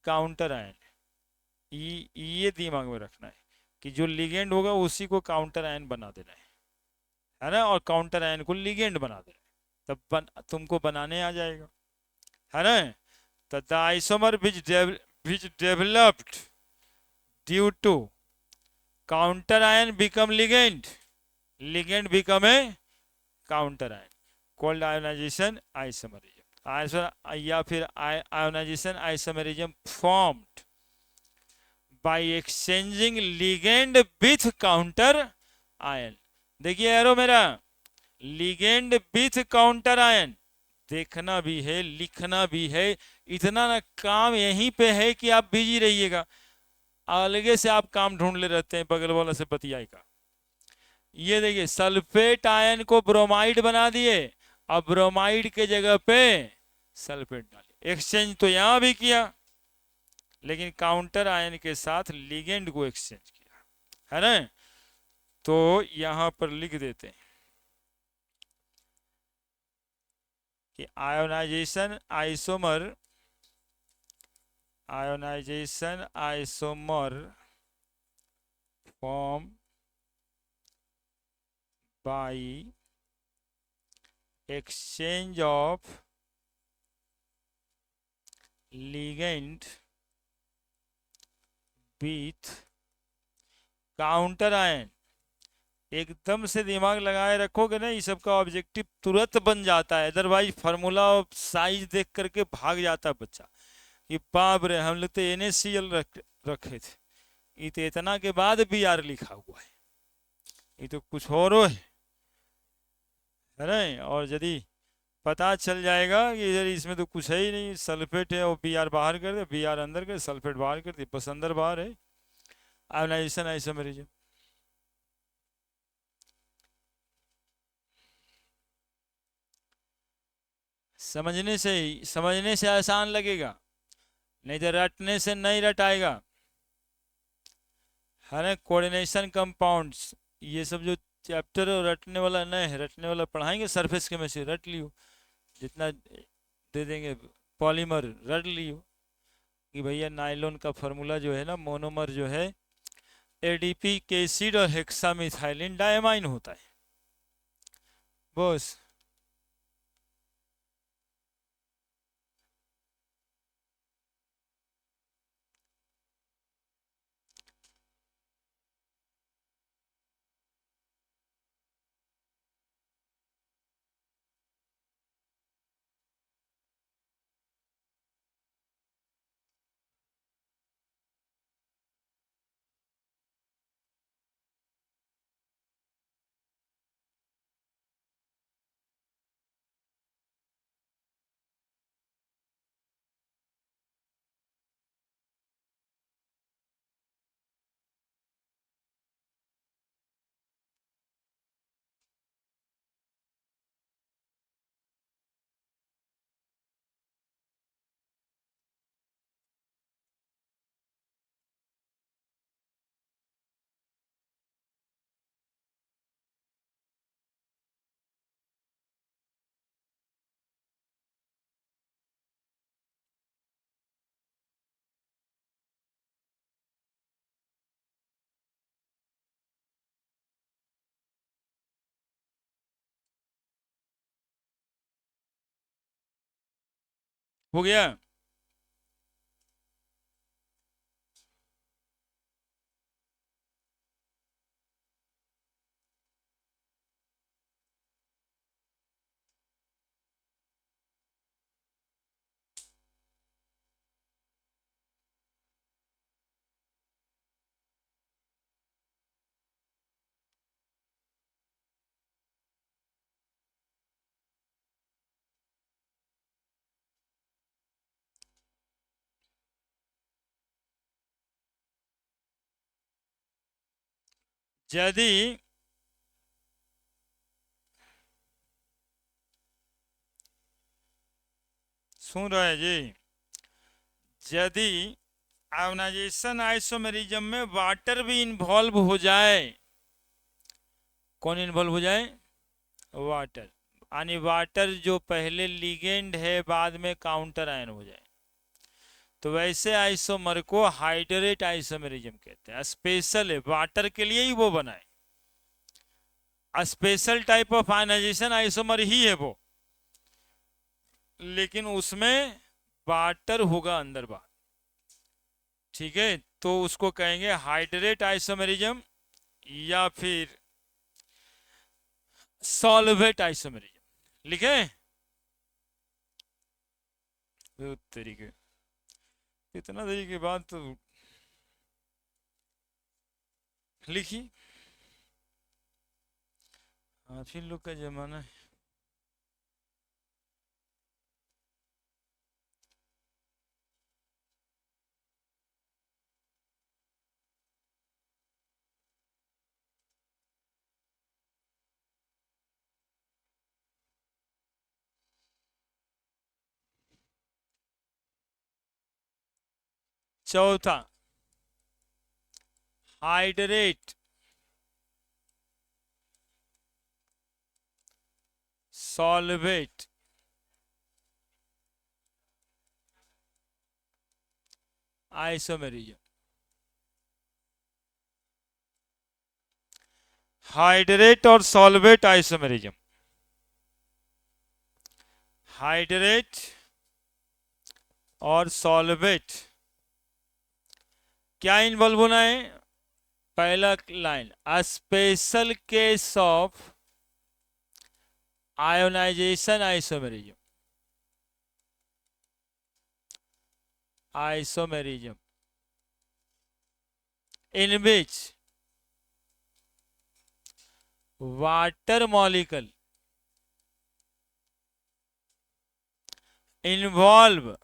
काउंटर आयन है, ये दिमाग में रखना है कि जो लिगेंड होगा उसी को काउंटर आयन बना देना है ना, और काउंटर आयन को लिगेंड बना देना है, तब तुमको बनाने आ जाएगा, है ना। तो the isomer which developed due to counter ion become ligand become a counter ion called ionization isomerism, या फिर ionization isomerism formed by exchanging ligand with counter ion। देखिए एरो मेरा, ligand with counter ion, देखना भी है लिखना भी है, इतना ना काम यहीं पे है कि आप बिजी रहिएगा, अलगे से आप काम ढूंढ ले रहते हैं बगल वाला से बतियाई का। ये देखिए सल्फेट आयन को ब्रोमाइड बना दिए, अब ब्रोमाइड के जगह पे सल्फेट डाले, एक्सचेंज तो यहां भी किया लेकिन काउंटर आयन के साथ लिगेंड को एक्सचेंज किया, है ना। तो यहां पर लिख देते हैं कि ionisation isomer form by exchange of ligand with counter ion. एकदम से दिमाग लगाए रखोगे ना, ये सब का ऑब्जेक्टिव तुरंत बन जाता है, अदरवाइज फार्मूला और साइज देख करके भाग जाता है बच्चा कि बाप रे हम लोग तो NaCl रखे थे, ये तो इतना के बाद Br लिखा हुआ है, ये तो कुछ और है ना। और यदि पता चल जाएगा कि इधर इसमें तो कुछ है ही नहीं, सल्फेट है और Br बाहर कर दे, Br अंदर कर, सल्फेट बाहर कर दे, बस अंदर बाहर है आयोनाइजेशन आइसोमेरिज्म। समझने से आसान लगेगा, नहीं तो रटने से नहीं रटाएगा, है ना। कोऑर्डिनेशन कंपाउंड्स, ये सब जो चैप्टर है रटने वाला नहीं है, रटने वाला पढ़ाएंगे सरफेस केमिस्ट्री, रट लियो जितना दे देंगे, पॉलीमर रट लियो कि भैया नायलॉन का फार्मूला जो है ना, मोनोमर जो है एडीपी के एसिड और हेक्सामिथाइलिन डायमाइन होता है बस। हो गया। यदि सुन रहे जी, यदि आयोनाइजेशन आइसोमेरिज्म में वाटर भी इन्वॉल्व हो जाए, कौन इन्वॉल्व हो जाए, वाटर, यानी वाटर जो पहले लिगेंड है बाद में काउंटर आयन हो जाए, तो वैसे आइसोमर को हाइड्रेट आइसोमेरिज्म कहते हैं। स्पेशल है, वाटर के लिए ही वो बना है, special type of ionization isomer ही है वो, लेकिन उसमें वाटर होगा अंदर बाहर, ठीक है। तो उसको कहेंगे हाइड्रेट आइसोमेरिज्म या फिर सॉल्वेट आइसोमेरिज्म। लिखे तरीके, इतना देरी के बाद तो लिखी, आप ही लोग का जमाना है। चौथा, हाइड्रेट सॉल्वेट आइसोमेरिज्म। हाइड्रेट और सॉल्वेट आइसोमेरिज्म हाइड्रेट और सॉल्वेट, क्या इन्वॉल्व होना है? पहला line, a special case of ionisation isomerism, isomerism in which water molecule involve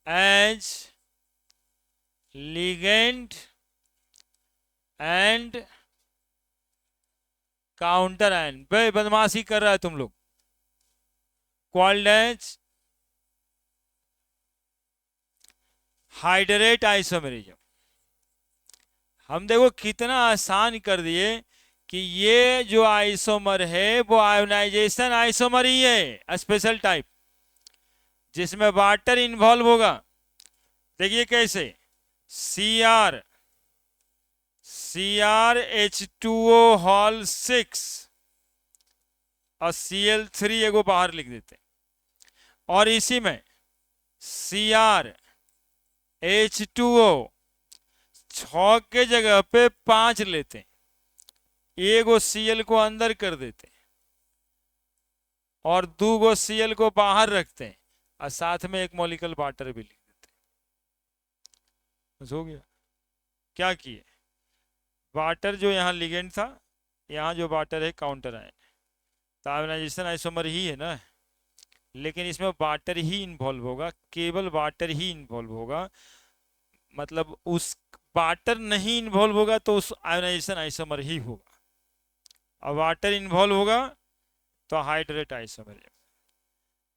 as ligand and counter ion। भाई बदमाशी कर रहा है तुम लोग। called as hydrate isomerism. हम देखो कितना आसान कर दिए कि ये जो आइसोमर है वो आयोनाइजेशन आइसोमर ही है, स्पेशल टाइप, जिसमें वाटर इन्वॉल्व होगा। देखिए कैसे, Cr CrH2O हॉल 6 और Cl3 एगो बाहर लिख देते हैं, और इसी में CrH2O 6 के जगह पे 5 लेते हैं, एगो Cl को अंदर कर देते हैं और 2 गो Cl को बाहर रखते हैं, और साथ में एक मॉलिक्यूल वाटर भी लिख देते हैं। बस हो गया। क्या किए, वाटर जो यहाँ लिगेंड था, यहाँ जो वाटर है काउंटर आयन, तो आयोनाइजेशन आइसोमर ही है ना, लेकिन इसमें वाटर ही इन्वॉल्व होगा, केवल वाटर ही इन्वॉल्व होगा। मतलब उस वाटर नहीं इन्वॉल्व होगा तो उस आयोनाइजेशन आइसोमर ही होगा, और वाटर इन्वॉल्व होगा तो हाइड्रेट आइसोमर है।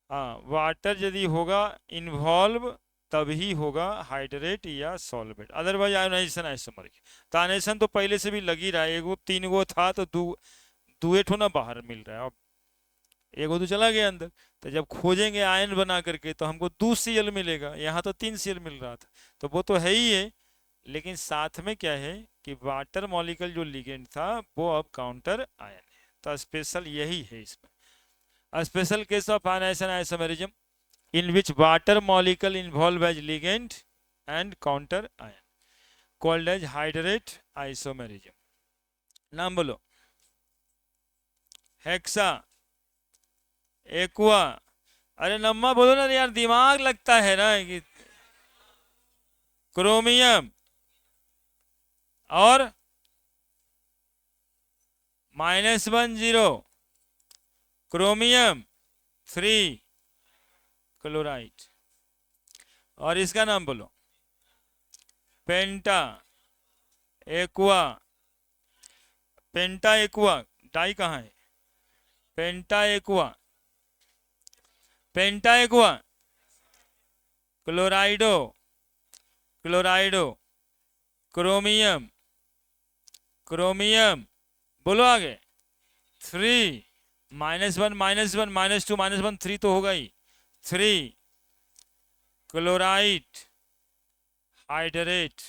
हाँ, वाटर यदि होगा इन्वॉल्व तभी होगा हाइड्रेट या सॉल्वेट, अदरवाइज आयोनाइजेशन आइसोमर। तो आयोनाइजेशन तो पहले से भी लग ही रहा है, एगो 3 गो था तो दुए ठो ना बाहर मिल रहा है, अब एगो तो चला गया अंदर। तो जब खोजेंगे आयन बना करके तो हमको 2 Cl मिलेगा, यहाँ तो 3 Cl मिल रहा था, तो वो तो है ही है। लेकिन साथ में क्या है कि वाटर मॉलिक्यूल जो लिगेंड था वो अब काउंटर आयन है, तो स्पेशल यही है इसमें। A special case of ionization isomerism in which water molecule involve as ligand and counter ion called as hydrate isomerism। नाम बोलो, हेक्सा, एक्वा, अरे नम्मा बोलो ना यार, दिमाग लगता है ना कि क्रोमियम और -10 क्रोमियम 3 क्लोराइड, और इसका नाम बोलो, पेंटा एक्वा, पेंटा एक्वा, डाई कहाँ है, पेंटा एक्वा, पेंटा एक्वा, क्लोराइडो, क्लोराइडो, क्रोमियम, क्रोमियम, बोलो आगे, 3 -1 -1 -2 -1 3 तो होगा ही, 3 क्लोराइड हाइड्रेट,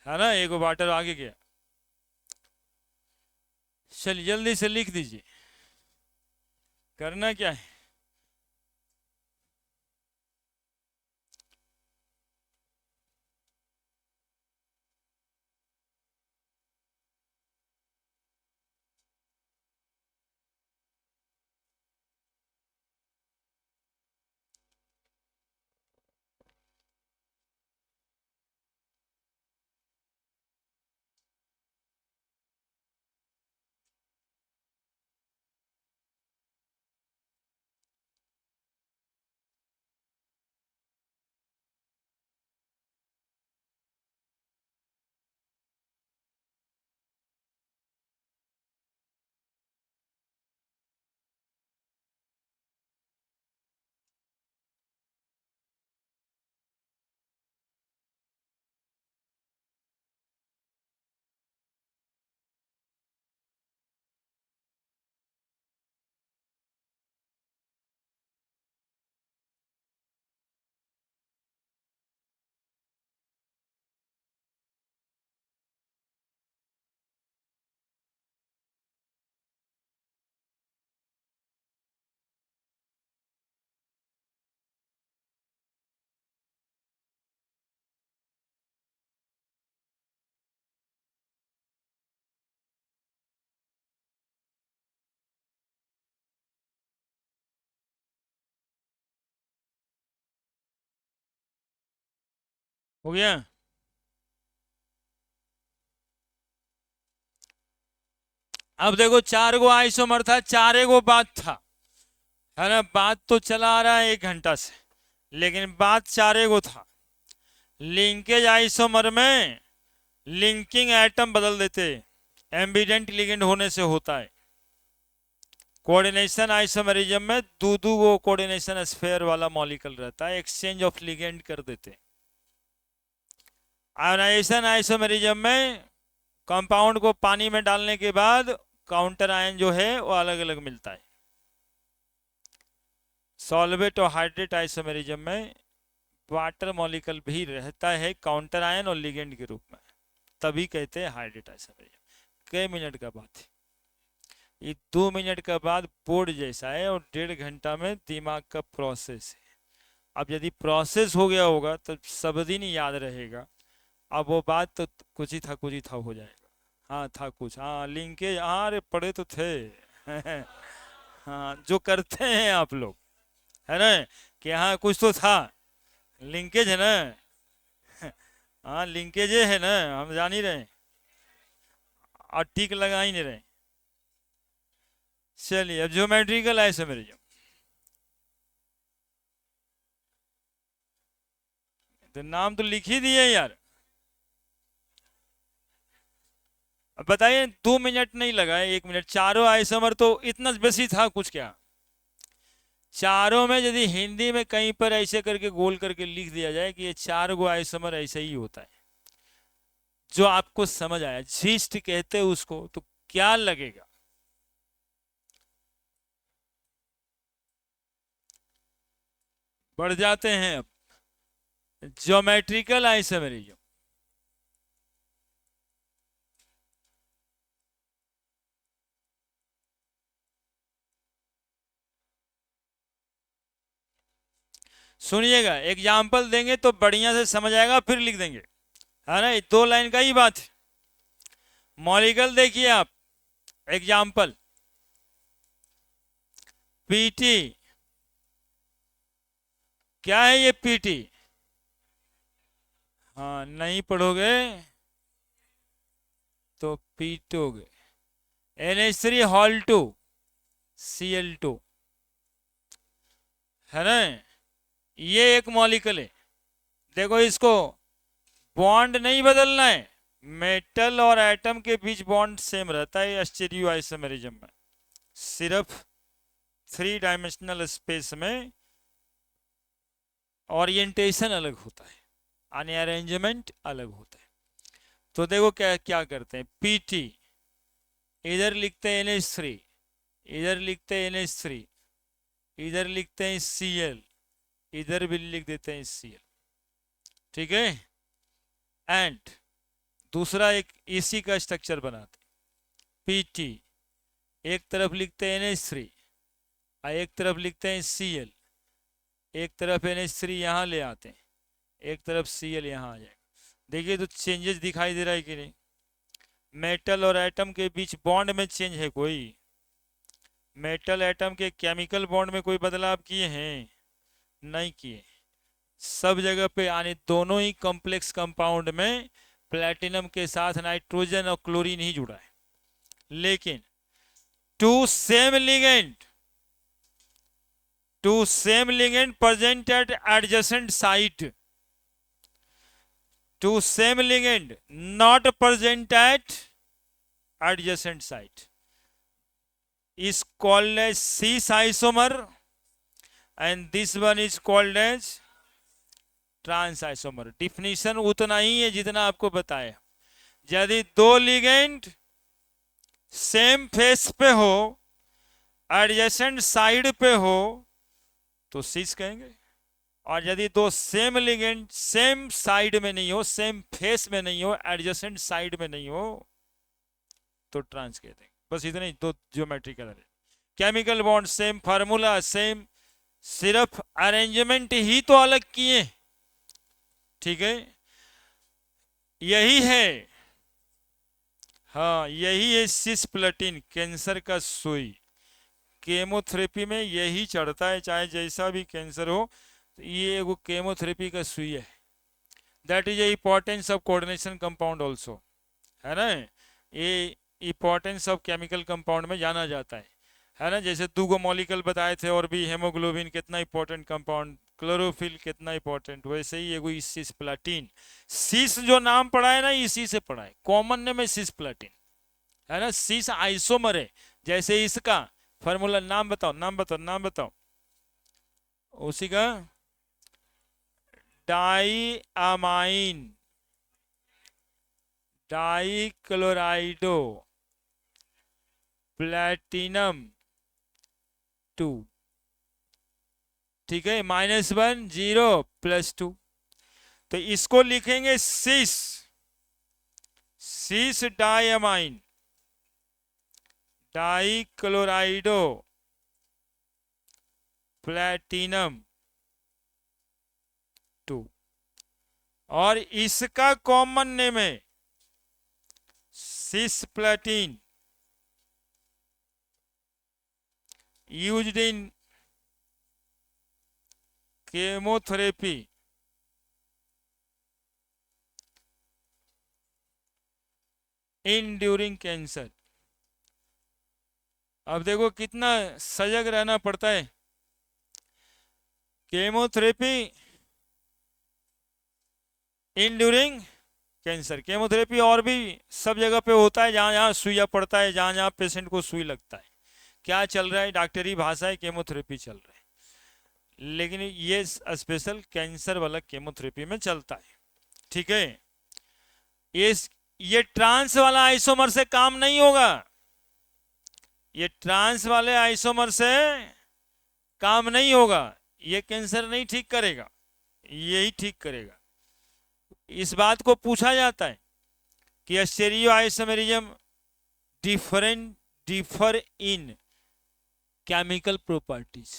है ना, एक वाटर आगे गया। चलिए जल्दी से लिख दीजिए, करना क्या है। हो गया। अब देखो 4 गो आइसोमर था, 4 गो बात था, है ना। बात तो चला आ रहा है 1 घंटा से, लेकिन बात 4 गो था। लिंकेज आइसोमर में लिंकिंग एटम बदल देते, एम्बिडेंट लिगेंड होने से होता है। कोऑर्डिनेशन आइसोमेरिज्म में दो दो वो कोऑर्डिनेशन स्फेयर वाला मॉलिक्यूल रहता है, एक्सचेंज ऑफ लिगेंड कर देते। आयोनाइजेशन आइसोमेरिज्म में कंपाउंड को पानी में डालने के बाद काउंटर आयन जो है वो अलग अलग मिलता है। सॉल्वेट और हाइड्रेट आइसोमेरिज्म में वाटर मॉलिक्यूल भी रहता है काउंटर आयन और लिगेंड के रूप में, तभी कहते हैं हाइड्रेट आइसोमेरिज्म। कई मिनट का बात है ये, 2 मिनट का बाद बोर्ड जैसा है और 1.5 घंटा में दिमाग का प्रोसेस है। अब यदि प्रोसेस हो गया होगा तो सब दिन याद रहेगा। अब वो बात तो कुछ ही था कुछ ही था हो जाएगा। हाँ था कुछ, हाँ लिंकेज, हाँ अरे पढ़े तो थे हाँ जो करते हैं आप लोग, है ना, कि हाँ कुछ तो था, लिंकेज है ना हाँ लिंकेज है ना, हम जान ही रहे और टिक लगा ही नहीं रहे। चलिए अब ज्योमेट्रिकल आइसोमेरिज्म, तो नाम तो लिख ही दिए यार। अब बताइए 2 मिनट नहीं लगा है, 1 मिनट। चारों आइसोमर तो इतना बेसी था कुछ क्या। चारों में यदि हिंदी में कहीं पर ऐसे करके गोल करके लिख दिया जाए कि ये 4 गो आइसोमर ऐसे ही होता है, जो आपको समझ आया, जीस्ट कहते हैं उसको, तो क्या लगेगा। बढ़ जाते हैं अब ज्योमेट्रिकल आइसोमेरिज्म। सुनिएगा, एग्जाम्पल देंगे तो बढ़िया से समझ आएगा, फिर लिख देंगे, है ना। 2 लाइन का ही बात है। मॉलिक्यूल देखिए आप, एग्जाम्पल पीटी, क्या है ये पीटी। हाँ नहीं पढ़ोगे तो पीटोगे। NH3 हॉल 2 Cl2, है ना। ये एक मॉलिक्यूल है, देखो इसको बॉन्ड नहीं बदलना है, मेटल और एटम के बीच बॉन्ड सेम रहता है स्टीरियो आइसोमेरिज्म में, सिर्फ 3 डायमेंशनल स्पेस में ओरिएंटेशन अलग होता है, यानी अरेंजमेंट अलग होता है। तो देखो क्या क्या करते हैं, पीटी इधर लिखते हैं NH3, इधर लिखते हैं NH3, इधर लिखते हैं Cl, इधर भी लिख देते हैं Cl, ठीक है। एंड दूसरा एक इसी का स्ट्रक्चर बनाते हैं, पीटी एक तरफ लिखते हैं NH3 और एक तरफ लिखते हैं Cl, एक तरफ NH3 यहाँ ले आते हैं, एक तरफ Cl यहाँ आ जाएगा। देखिए तो चेंजेस दिखाई दे रहा है कि नहीं। मेटल और एटम के बीच बॉन्ड में चेंज है कोई, मेटल एटम के केमिकल बॉन्ड में कोई बदलाव किए हैं, नहीं किए। सब जगह पे यानी दोनों ही कॉम्प्लेक्स कंपाउंड में प्लेटिनम के साथ नाइट्रोजन और क्लोरीन ही जुड़ा है। लेकिन two same ligand present at adjacent site, two same ligand not present at adjacent site is called as cis isomer and this one is called as trans isomer. Definition उतना ही है जितना आपको बताया। यदि 2 लिगेंड सेम फेस पे हो, adjacent side पे हो, तो सिस कहेंगे। और यदि 2 सेम लिगेंड सेम साइड में नहीं हो, सेम फेस में नहीं हो, एडजेसेंट साइड में नहीं हो, तो ट्रांस कहते हैं। बस इतने ही 2 ज्योमेट्रिकल है। Chemical bond same, formula same, सिर्फ अरेंजमेंट ही तो अलग किए, ठीक है। यही है, हाँ यही है सिस्प्लेटिन, कैंसर का सुई। केमोथेरेपी में यही चढ़ता है, चाहे जैसा भी कैंसर हो, तो ये एगो केमोथेरेपी का सुई है। That is a importance of coordination compound also, है ना। ये इंपॉर्टेंस ऑफ केमिकल कंपाउंड में जाना जाता है ना। जैसे दो मॉलिक्यूल बताए थे और भी, हेमोग्लोबिन कितना इंपॉर्टेंट कंपाउंड, क्लोरोफिल कितना इंपॉर्टेंट, वैसे ही एगो सिसप्लाटिन। सिस जो नाम पड़ा है ना, इसी से पड़ा है, कॉमन नेम है सिसप्लाटिन, है ना। सिस आइसोमर है। जैसे इसका फॉर्मूला, नाम बताओ, नाम बताओ, नाम बताओ उसी का, डाई अमाइन, डाई क्लोराइडो प्लेटिनम 2, ठीक है, -1 +2। तो इसको लिखेंगे सिस, सिस डाइअमाइन, डाई क्लोराइडो प्लेटिनम 2, और इसका कॉमन नेम है cisplatin, used in chemotherapy in during cancer. अब देखो कितना सजग रहना पड़ता है। Chemotherapy in during cancer, chemotherapy और भी सब जगह पे होता है, जहां जहां सुइया पड़ता है, जहां जहां पेशेंट को सुई लगता है। क्या चल रहा है, डॉक्टरी भाषा है, केमोथेरेपी चल रहा है, लेकिन ये स्पेशल कैंसर वाला केमोथेरेपी में चलता है, ठीक है। ये ये ट्रांस वाला आइसोमर से काम नहीं होगा, ये ट्रांस वाले आइसोमर से काम नहीं होगा, ये कैंसर नहीं ठीक करेगा, यही ठीक करेगा। इस बात को पूछा जाता है कि stereo isomerism differ in chemical properties,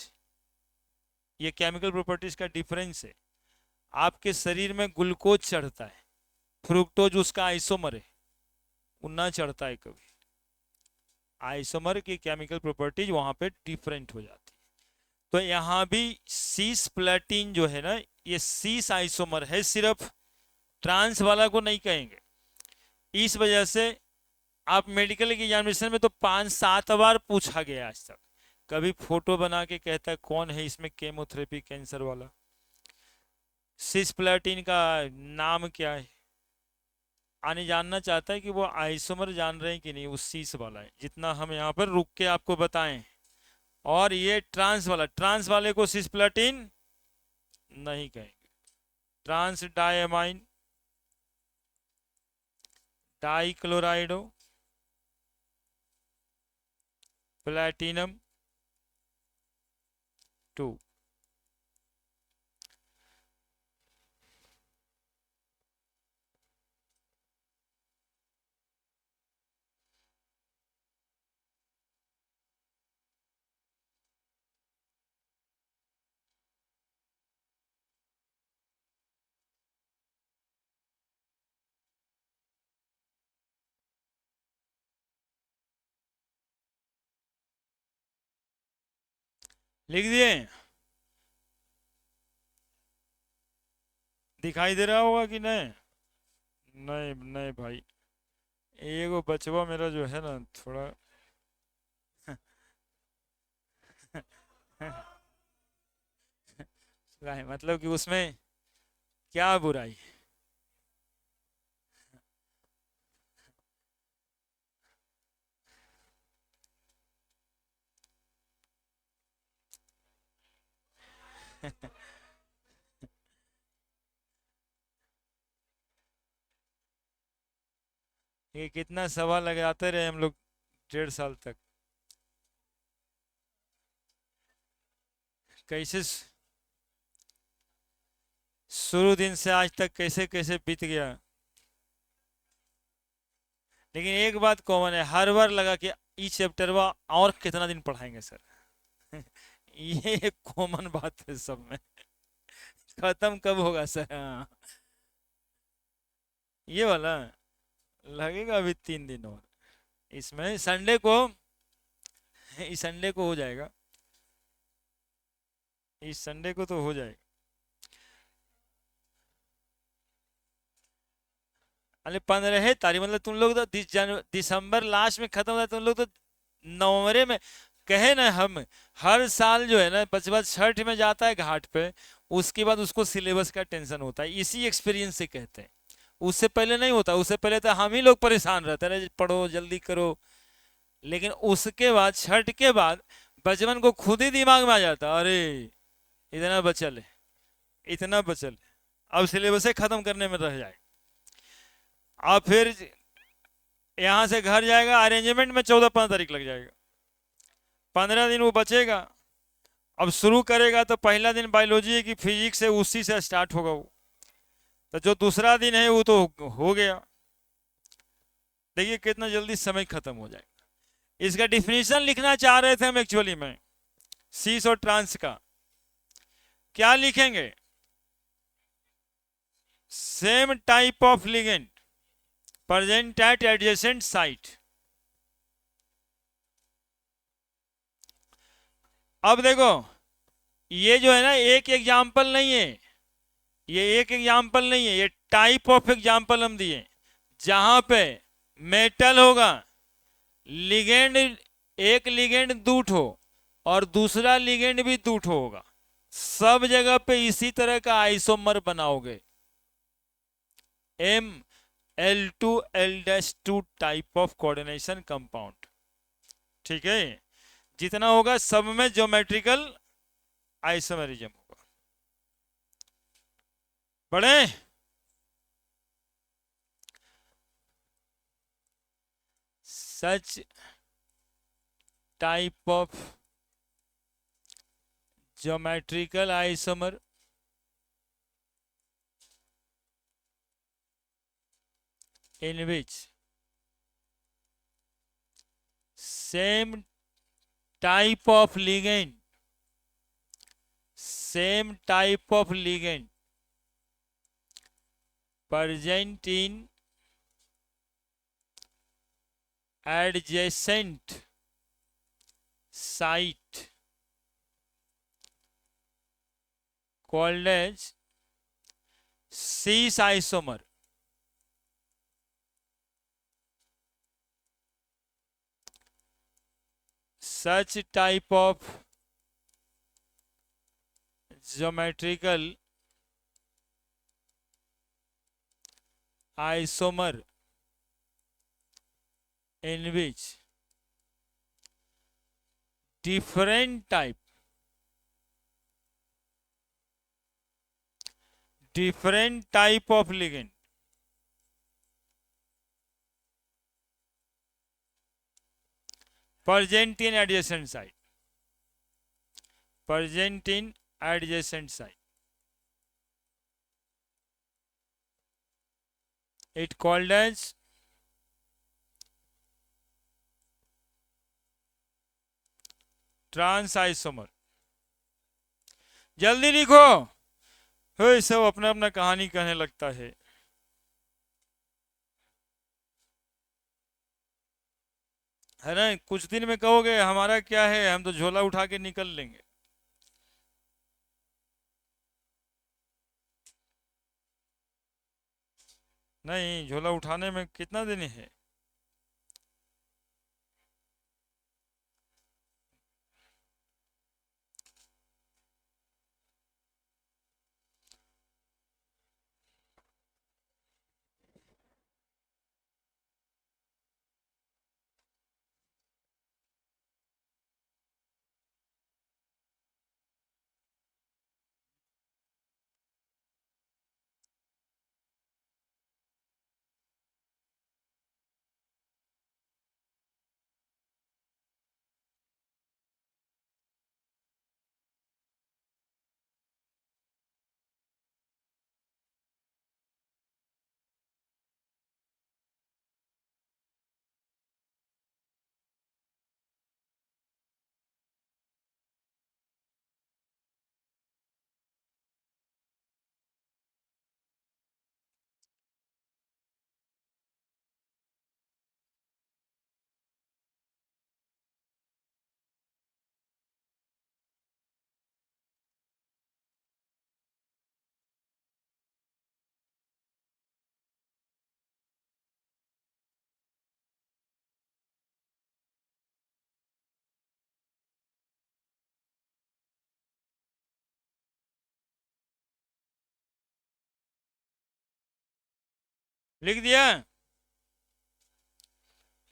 ये केमिकल प्रॉपर्टीज का डिफरेंस है। आपके शरीर में ग्लूकोज चढ़ता है, फ्रुक्टोज उसका आइसोमर है, वो ना चढ़ता है कभी। आइसोमर की केमिकल प्रॉपर्टीज वहां पे डिफरेंट हो जाती है। तो यहाँ भी सीस प्लेटिन जो है ना, ये सीस आइसोमर है, सिर्फ ट्रांस वाला को नहीं कहेंगे। इस वजह से आप मेडिकल की एग्जामिनेशन में तो 5-7 बार पूछा गया आज तक, कभी फोटो बना के कहता है कौन है इसमें केमोथेरेपी कैंसर वाला, सिस्प्लेटिन का नाम क्या है, आने जानना चाहता है कि वो आइसोमर जान रहे हैं कि नहीं, वो सीस वाला है, जितना हम यहाँ पर रुक के आपको बताएं। और ये ट्रांस वाला, ट्रांस वाले को सिस्प्लेटिन नहीं कहेंगे, ट्रांस डाइअमाइन डाइक्लोराइडो प्लेटिनम 2। लिख दिए, दिखाई दे रहा होगा कि नहीं? नहीं नहीं भाई, एगो बचवा मेरा जो है ना थोड़ा मतलब कि उसमें क्या बुराई ये कितना सवाल लगाते रहे हम लोग 1.5 साल तक, कैसे शुरू दिन से आज तक कैसे कैसे बीत गया। लेकिन एक बात कॉमन है, हर बार लगा कि इस चैप्टर में और कितना दिन पढ़ाएंगे सर ये एक कॉमन बात है सब में, खत्म कब होगा सर? हाँ, ये वाला लगेगा अभी 3 दिन और, इसमें संडे को, इस संडे को हो जाएगा, इस संडे को तो हो जाएगा। अरे 15 तारीख मतलब तुम लोग तो दिसंबर लास्ट में खत्म होता है, तुम लोग तो नवंबर में कहे ना। हम हर साल जो है ना बच्चा छठ में जाता है घाट पे, उसके बाद उसको सिलेबस का टेंशन होता है, इसी एक्सपीरियंस से कहते हैं। उससे पहले नहीं होता, उससे पहले तो हम ही लोग परेशान रहते हैं, अरे पढ़ो जल्दी करो। लेकिन उसके बाद छठ के बाद बचपन को खुद ही दिमाग में आ जाता, अरे इतना बचल है, इतना बचल है, अब सिलेबस खत्म करने में रह जाए। अब फिर यहाँ से घर जाएगा, अरेंजमेंट में 14-15 तारीख लग जाएगा, 15 दिन वो बचेगा। अब शुरू करेगा तो पहला दिन बायोलॉजी है कि फिजिक्स है, उसी से स्टार्ट होगा वो। तो जो दूसरा दिन है वो तो हो गया। देखिए कितना जल्दी समय खत्म हो जाएगा। इसका डिफिनीशन लिखना चाह रहे थे हम एक्चुअली में, सीस और ट्रांस का। क्या लिखेंगे? Same type of ligand present at adjacent site. अब देखो, ये जो है ना एक एग्जाम्पल नहीं है, ये एक एग्जाम्पल नहीं है, ये टाइप ऑफ एग्जाम्पल हम दिए। जहां पे मेटल होगा, लिगेंड, एक लिगेंड दूठ हो और दूसरा लिगेंड भी दूठ होगा, सब जगह पे इसी तरह का आइसोमर बनाओगे, ML2L-2 type of coordination compound. ठीक है, जितना होगा सब में ज्योमेट्रिकल आइसोमेरिज्म होगा। बड़े such type of geometrical isomer in which same type of ligand, same type of ligand present in adjacent site called as cis isomer. Such type of geometrical isomer in which different type of ligand present in adjacent site, present in adjacent site, it called as trans isomer. जल्दी लिखो, हे सब अपना अपना कहानी कहने लगता है ना। कुछ दिन में कहोगे हमारा क्या है, हम तो झोला उठा के निकल लेंगे। नहीं, झोला उठाने में कितना दिन है। लिख दिया,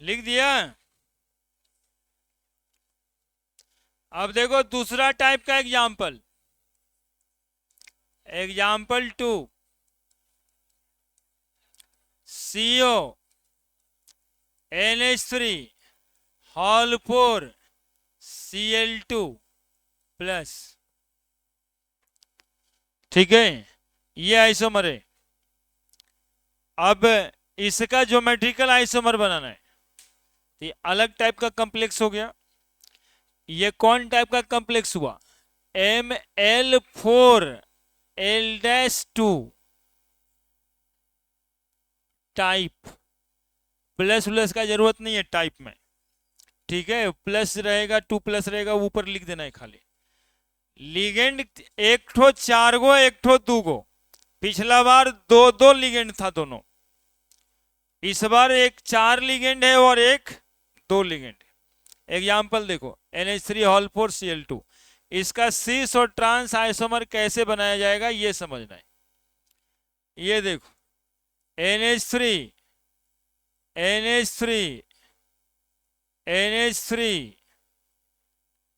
लिख दिया। अब देखो दूसरा टाइप का example, example 2, CO NH3 whole 4 Cl2 plus. ठीक है, ये आइसोमर है। अब इसका ज्योमेट्रिकल आइसोमर बनाना है, ये अलग टाइप का कॉम्प्लेक्स हो गया। ये कौन टाइप का कॉम्प्लेक्स हुआ? ML4L-2 type. प्लस प्लस का जरूरत नहीं है टाइप में, ठीक है, प्लस रहेगा, 2 प्लस रहेगा, ऊपर लिख देना है खाली। लिगेंड एक ठो 4 गो, एक ठो 2 गो। पिछला बार 2-2 लिगेंड था दोनों, इस बार एक 4 लिगेंड है और एक 2 लिगेंड। एग्जाम्पल देखो, NH3 होल 4 Cl2, इसका सीस और ट्रांस आइसोमर कैसे बनाया जाएगा ये समझना है। ये देखो NH3 NH3 NH3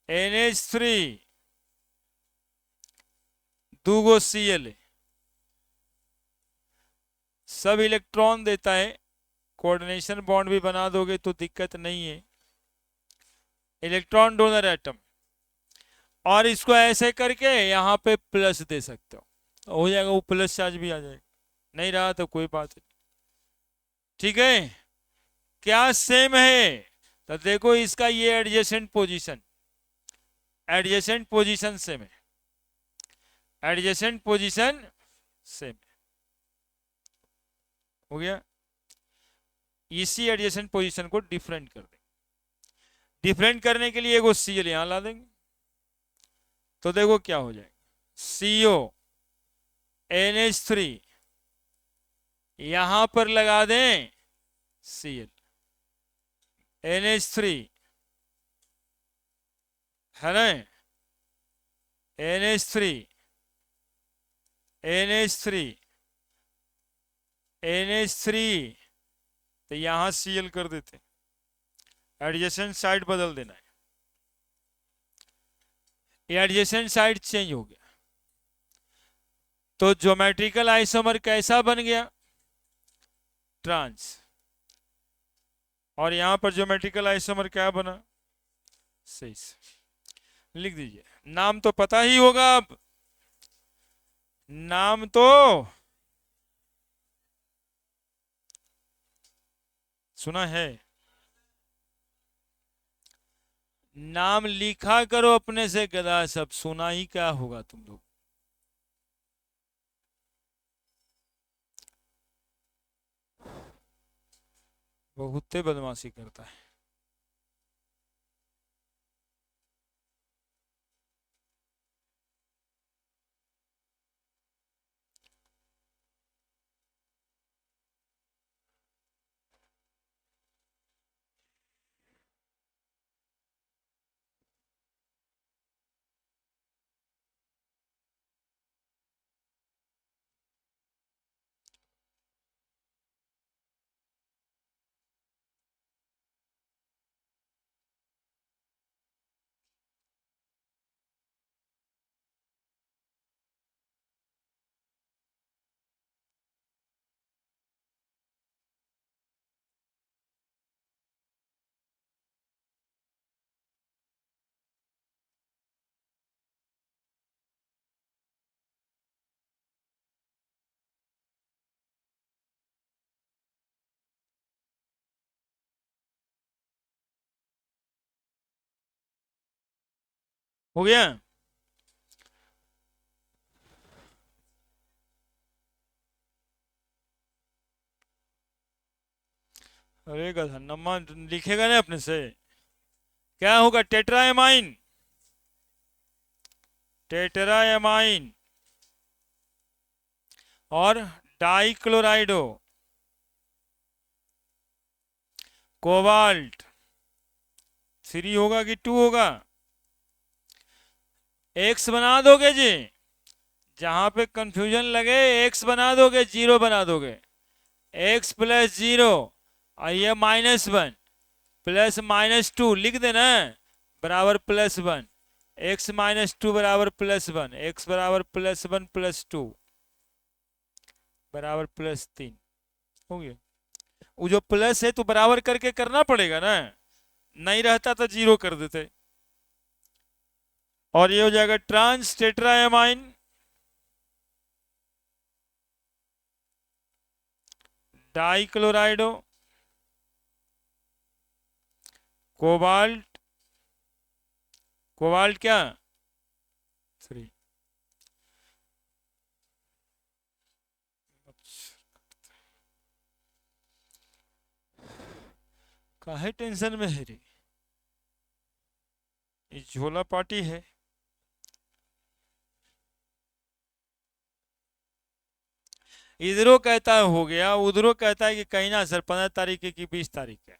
NH3 2 गो Cl, सब इलेक्ट्रॉन देता है, कोऑर्डिनेशन बॉन्ड भी बना दोगे तो दिक्कत नहीं है, इलेक्ट्रॉन डोनर एटम। और इसको ऐसे करके यहां पे प्लस दे सकते हो जाएगा, वो प्लस चार्ज भी आ जाएगा, नहीं रहा तो कोई बात नहीं। ठीक है, क्या सेम है? तो देखो इसका ये adjacent position, adjacent position same है, एडजेसेंट पोजीशन सेम हो गया। इसी एडजेसेंट पोजीशन को डिफरेंट कर देंगे, डिफरेंट करने के लिए एगो Cl यहां ला देंगे, तो देखो क्या हो जाएगा, CO NH3 यहां पर लगा दें Cl, NH3 है ना, NH3 NH3 NH3, तो यहां Cl कर देते, एडजेसेंट साइड बदल देना है, ये एडजेसेंट साइड चेंज हो गया। तो ज्योमेट्रिकल आइसोमर कैसा बन गया? ट्रांस। और यहां पर ज्योमेट्रिकल आइसोमर क्या बना? सिस। लिख दीजिए, नाम तो पता ही होगा, अब नाम तो सुना है, नाम लिखा करो अपने से गधा, सब सुना ही क्या होगा तुम लोग। बहुत बदमाशी करता है। हो गया? अरे गधा नम्मा लिखेगा ना अपने से, क्या होगा? टेट्राएमाइन, टेट्राएमाइन और डाइक्लोराइडो, कोबाल्ट 3 होगा कि 2 होगा? एक्स बना दोगे जी, जहां पे कंफ्यूजन लगे एक्स बना दोगे, 0 बना दोगे, x प्लस 0 और ये -1 प्लस -2 लिख देना बराबर +1, x -2 बराबर +1, x बराबर +1 +2 बराबर +3 हो गया। वो जो प्लस है तो बराबर करके करना पड़ेगा ना, नहीं रहता तो 0 कर देते। और ये हो जाएगा ट्रांस टेट्राएमाइन डाइक्लोराइडो कोबाल्ट, कोबाल्ट क्या 3। काहे टेंशन में है रे, ये झोला पार्टी है। इधरों कहता है हो गया, उधरों कहता है कि कहीं ना सर 15 तारीख है कि 20 तारीख है।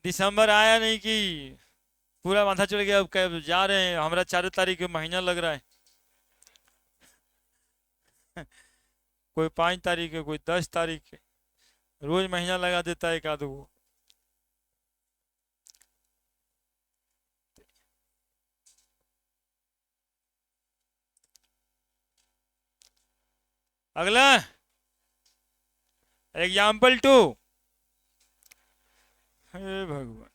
दिसंबर आया नहीं कि पूरा माथा चढ़ गया, अब कब जा रहे हैं, हमारा 4 तारीख के महीना लग रहा है। कोई 5 तारीख है, कोई 10 तारीख है, रोज महीना लगा देता है एक आध को। अगला एग्जाम्पल 2। हे भगवान,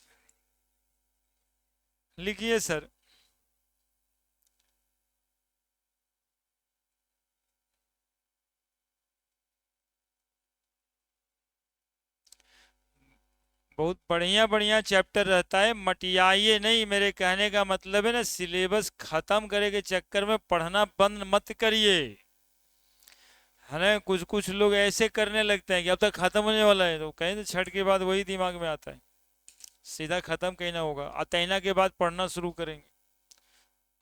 लिखिए सर। बहुत बढ़िया बढ़िया चैप्टर रहता है, मटियाइए नहीं। मेरे कहने का मतलब है ना, सिलेबस खत्म करे के चक्कर में पढ़ना बंद मत करिए, है ना। कुछ कुछ लोग ऐसे करने लगते हैं कि अब तक खत्म होने वाला है, तो कहीं तो छठ के बाद वही दिमाग में आता है, सीधा खत्म कहीं ना होगा, अतैना के बाद पढ़ना शुरू करेंगे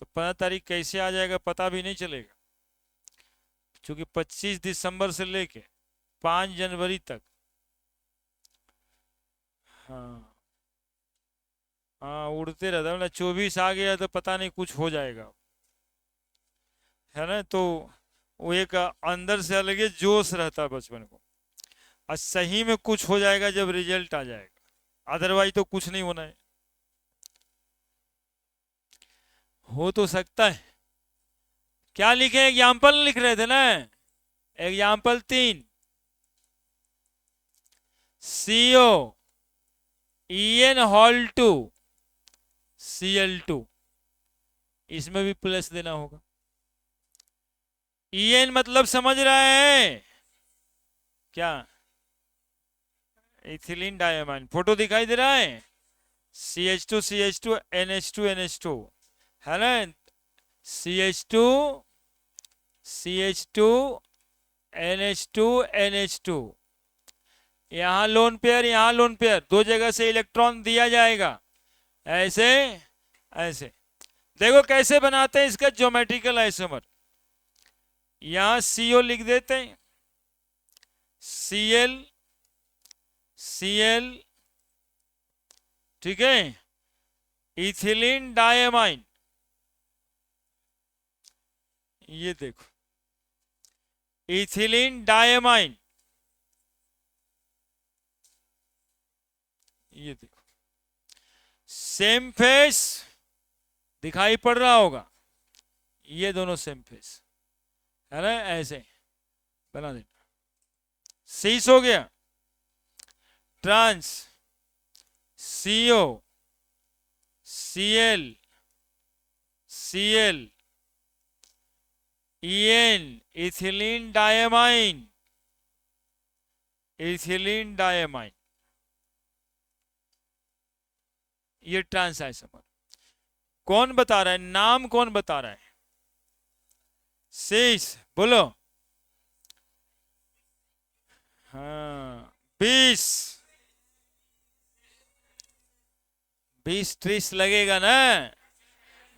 तो 15 तारीख कैसे आ जाएगा पता भी नहीं चलेगा। क्योंकि 25 दिसंबर से लेके 5 जनवरी तक, हाँ हाँ उड़ते रहता है, मतलब 24 आ गया तो पता नहीं कुछ हो जाएगा, है ना। तो वो एक अंदर से अलग ही जोश रहता है बचपन को, और सही में कुछ हो जाएगा जब रिजल्ट आ जाएगा, अदरवाइज तो कुछ नहीं होना है। हो तो सकता है। क्या लिखे, एग्जाम्पल लिख रहे थे ना, एग्जाम्पल 3 CO EN2 Cl2, इसमें भी प्लस देना होगा। EN मतलब समझ रहे हैं क्या, इथिलीन डायमाइन, फोटो दिखाई दे रहा है, CH2 CH2 NH2 NH2, है ना। CH2 CH2 NH2 NH2, यहाँ लोन पेयर, यहाँ लोन पेयर, दो जगह से इलेक्ट्रॉन दिया जाएगा, ऐसे ऐसे। देखो कैसे बनाते हैं इसका ज्योमेट्रिकल आइसोमर, यहां CO लिख देते हैं, Cl Cl, ठीक है, इथिलीन डायमाइन, ये देखो इथिलीन डायमाइन, ये देखो सेम फेस दिखाई पड़ रहा होगा, ये दोनों सेम फेस, है ना, ऐसे बना देना। 6 हो गया, trans CO Cl Cl EN ethylene diamine, ethylene diamine, ये ट्रांस आइसोमर। कौन बता रहा है, नाम कौन बता रहा है, 6 बोलो, हाँ 20 20-30 लगेगा ना,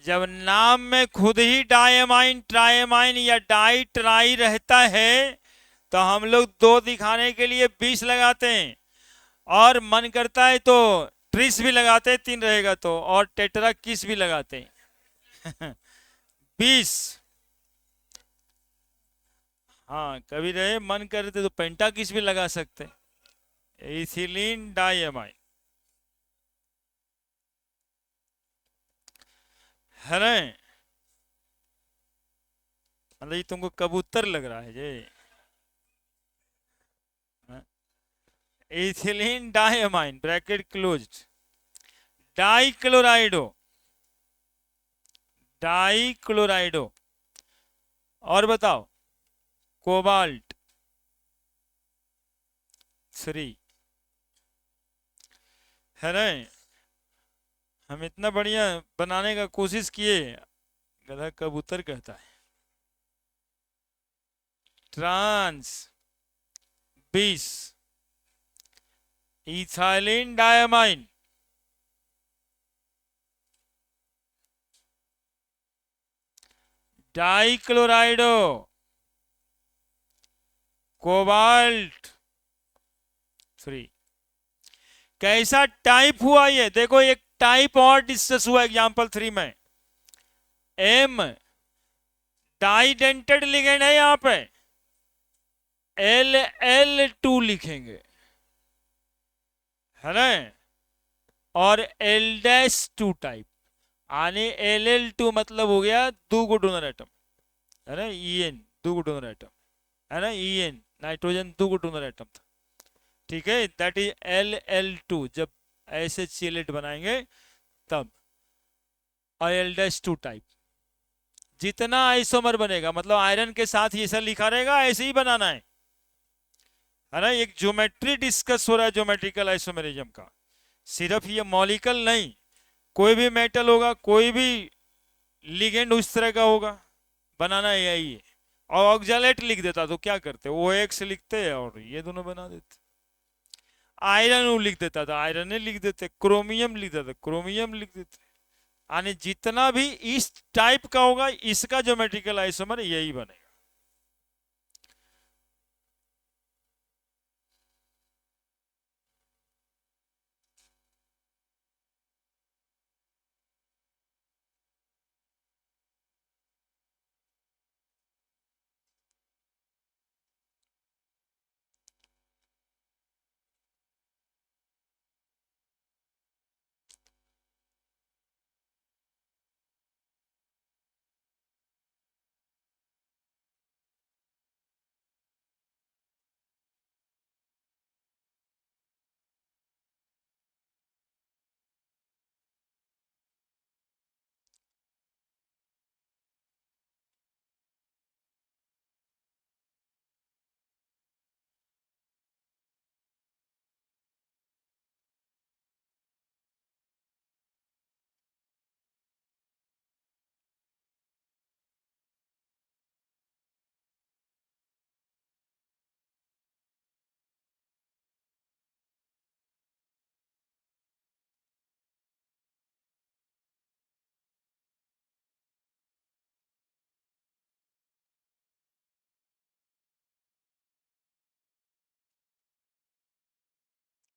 जब नाम में खुद ही डायमाइन ट्रायमाइन या डाई ट्राई रहता है तो हम लोग 2 दिखाने के लिए 20 लगाते हैं, और मन करता है तो ट्रिस भी लगाते हैं 3 रहेगा तो, और टेट्रा किस भी लगाते हैं 20, हाँ कभी रहे मन करते तो पेंटाकिस भी लगा सकते, इथिलीन डाइअमाइन है ना। मतलब ये तुमको कबूतर लग रहा है ये। इथिलीन डाइअमाइन ब्रैकेट क्लोज्ड, डाइक्लोराइडो, डाइक्लोराइडो, और बताओ कोबाल्ट 3 है ना। हम इतना बढ़िया बनाने का कोशिश किए, गधा कबूतर कहता है। Trans 20, ethylene diamine, dichlorido, cobalt 3। कैसा टाइप हुआ ये देखो, एक टाइप और डिस्कस हुआ एग्जांपल 3 में। एम डाइडेंटेड लिगेंड है यहां पे, L2 लिखेंगे है ना, और L-2 टाइप, यानी L2 मतलब हो गया दो गो डोनर एटम है ना, En दो गो डोनर एटम है ना, En नाइट्रोजन दो गो डोनर एटम था, ठीक है, दैट इज L2 जब ऐसे चेलेट बनाएंगे तब। और L-2 टाइप जितना आइसोमर बनेगा, मतलब आयरन के साथ ये सब लिखा रहेगा, ऐसे ही बनाना है ना। एक ज्योमेट्री डिस्कस हो रहा है, ज्योमेट्रिकल आइसोमेरिज्म का, सिर्फ ये मॉलिक्यूल नहीं, कोई भी मेटल होगा, कोई भी लिगेंड उस तरह का होगा, बनाना यही है। और ऑक्जेलेट लिख देता तो क्या करते, वो एक्स लिखते और ये दोनों बना देते। आयरन वो लिख देता था, आयरन लिख देते, क्रोमियम लिख देता, क्रोमियम लिख देते। यानी जितना भी इस टाइप का होगा, इसका ज्योमेट्रिकल आइसोमर यही बनेगा।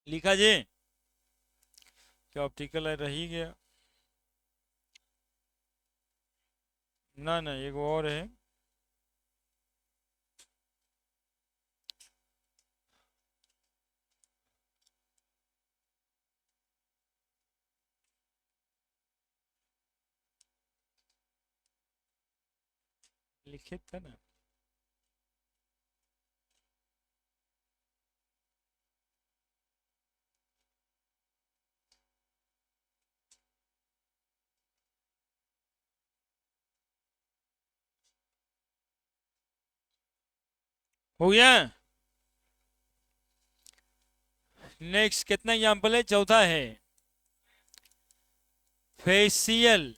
लिखा जी, क्या ऑप्टिकल रह ही गया, ना ना एक और है, लिखे था ना। हो गया। नेक्स्ट कितना एग्जाम्पल है, चौथा है facial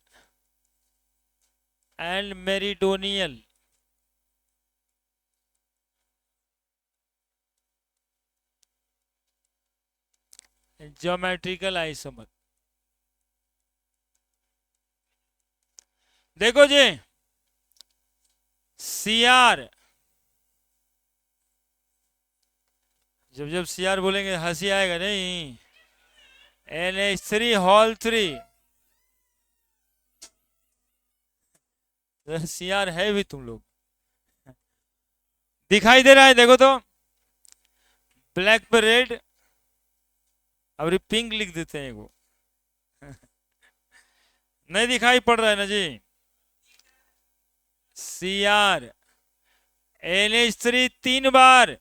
and meridional geometrical isomer. देखो जी, CR, जब जब CR बोलेंगे हंसी आएगा नहीं, NH3 CR है भी तुम लोग, दिखाई दे रहा है, देखो तो, ब्लैक पे रेड, अब पिंक लिख देते हैं वो। नहीं दिखाई पड़ रहा है ना जी। Cr, NH3 3 बार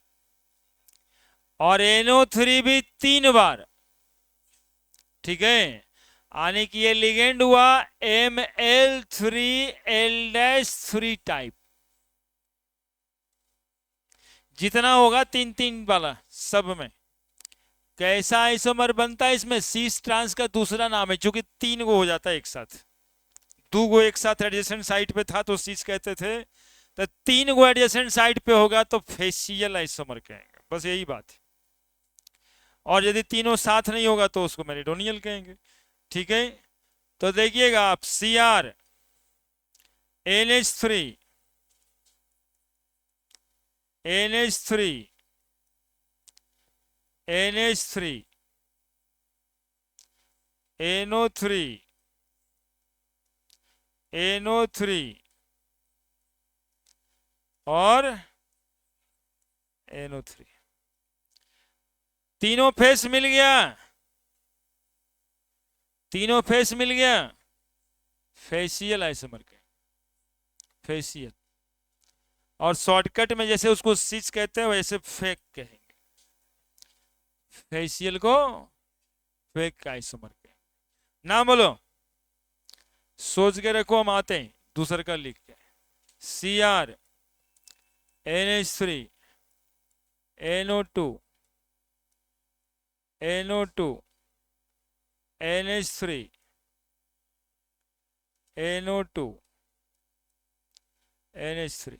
और NO3 भी 3 बार, ठीक है। यानी कि ये लिगेंड हुआ Ml3L-3 टाइप, जितना होगा 3 3 वाला सब में। कैसा आइसोमर बनता है इसमें? सीस ट्रांस का दूसरा नाम है, क्योंकि 3 गो हो जाता है एक साथ। 2 गो एक साथ एडजेसेंट साइड पे था तो सीस कहते थे, तो 3 गो एडजेसेंट साइड पे होगा तो फेशियल आइसोमर कहेंगे, बस यही बात है। और यदि तीनों साथ नहीं होगा तो उसको मेरिडोनियल कहेंगे, ठीक है। तो देखिएगा आप, Cr, NH3, NH3, NH3, NO3, NO3 और NO3, तीनों फेस मिल गया, तीनों फेस मिल गया, फेशियल आइसोमर के, फेशियल। और शॉर्टकट में जैसे उसको सिच कहते हैं वैसे फेक कहेंगे, फेशियल को फेक आइसोमर के। नाम बोलो, सोच के रखो, हम आते हैं दूसरे का लिख के। Cr, NH3, NO2, NO2, NH3, NO2, NH3,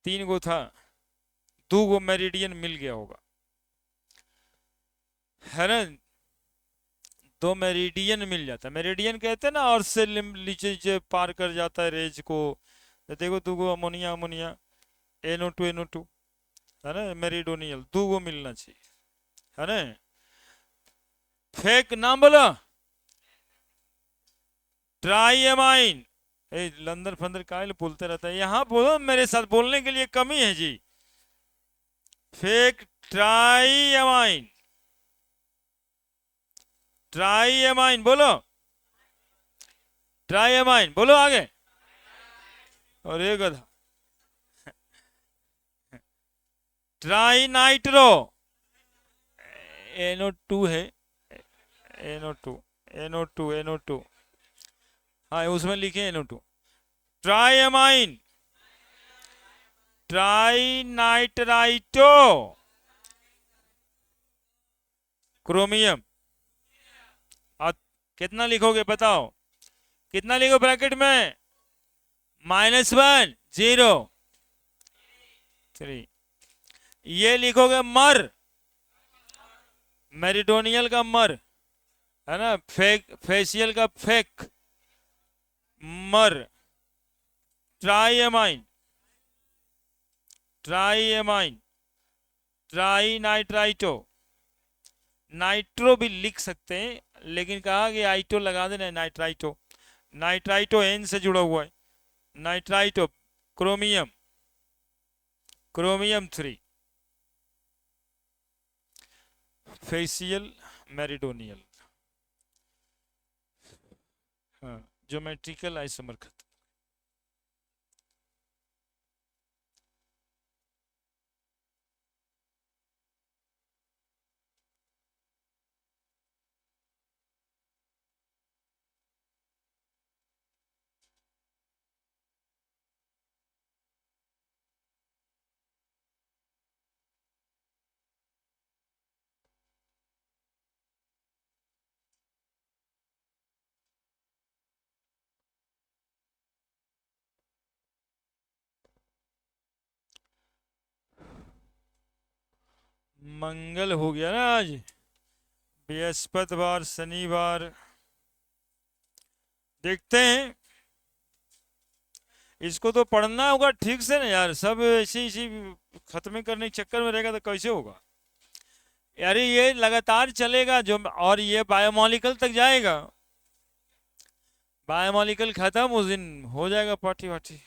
3 गो था, 2 गो मेरिडियन मिल गया होगा, है ना। 2 मेरिडियन मिल जाता है, मेरिडियन कहते हैं ना, और से नीचे पार कर जाता है रेंज को। तो देखो 2 गो अमोनिया अमोनिया, NO2 NO2, है ना, मेरिडोनियल 2 गो मिलना चाहिए, है ना। फेक नाम बोलो, ट्राईएमाइन। लंदर फंदर कायल बोलते रहता है, यहां बोलो, मेरे साथ बोलने के लिए कमी है जी। फेक ट्राईएमाइन, ट्राईएमाइन बोलो, ट्राईएमाइन बोलो आगे। और एक गधा, ट्राईनाइट्रो, NO2 है, NO2, NO2, NO2, हाँ उसमें लिखे NO2। ट्राईएमाइन, ट्राईनाइट्राइटो, क्रोमियम। कितना लिखोगे बताओ, कितना लिखो ब्रैकेट में? -1 0 3। ये लिखोगे मर, मेरिडोनियल का मर, है ना, फेक, फेशियल का फेक, मर। ट्राईएमाइन, ट्राईएमाइन, ट्राईनाइट्राइटो, नाइट्रो भी लिख सकते हैं, लेकिन कहा कि आइटो लगा देना, नाइट्राइटो, नाइट्राइटो एन से जुड़ा हुआ है, nitrito. Chromium, chromium 3, facial, meridional, हाँ, ज्योमेट्रिकल आइसोमर खत्म। मंगल हो गया ना आज, बृहस्पतिवार, शनिवार, देखते हैं। इसको तो पढ़ना होगा ठीक से ना यार, सब ऐसी इसी खत्म करने के चक्कर में रहेगा तो कैसे होगा यार। ये लगातार चलेगा जो, और ये बायोमोलिकल तक जाएगा, बायोमोलिकल खत्म उस दिन हो जाएगा पार्टी वार्टी।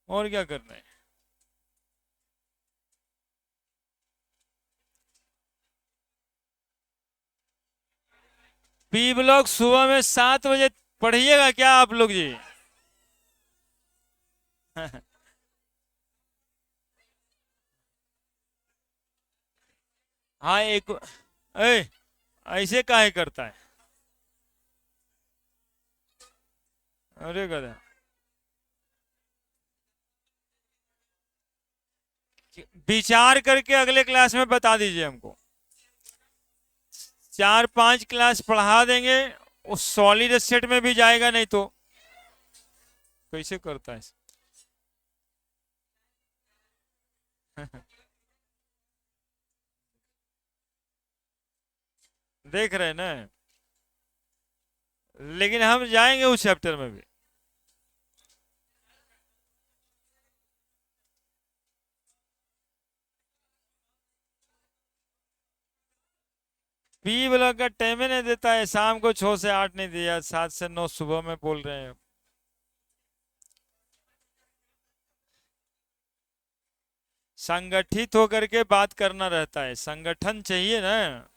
और क्या करना है। पी ब्लॉक सुबह में 7 बजे पढ़िएगा क्या आप लोग जी? हाँ एक ऐसे काहे करता है? अरे गधा, विचार करके अगले क्लास में बता दीजिए हमको। 4-5 क्लास पढ़ा देंगे, उस सॉलिड सेट में भी जाएगा नहीं तो कैसे करता है? देख रहे हैं ना, लेकिन हम जाएंगे उस चैप्टर में भी। पी ब्लॉक का टाइम ही नहीं देता है, शाम को 6 से 8 नहीं दिया, 7 से 9 सुबह में बोल रहे हैं। संगठित होकर के बात करना रहता है, संगठन चाहिए ना।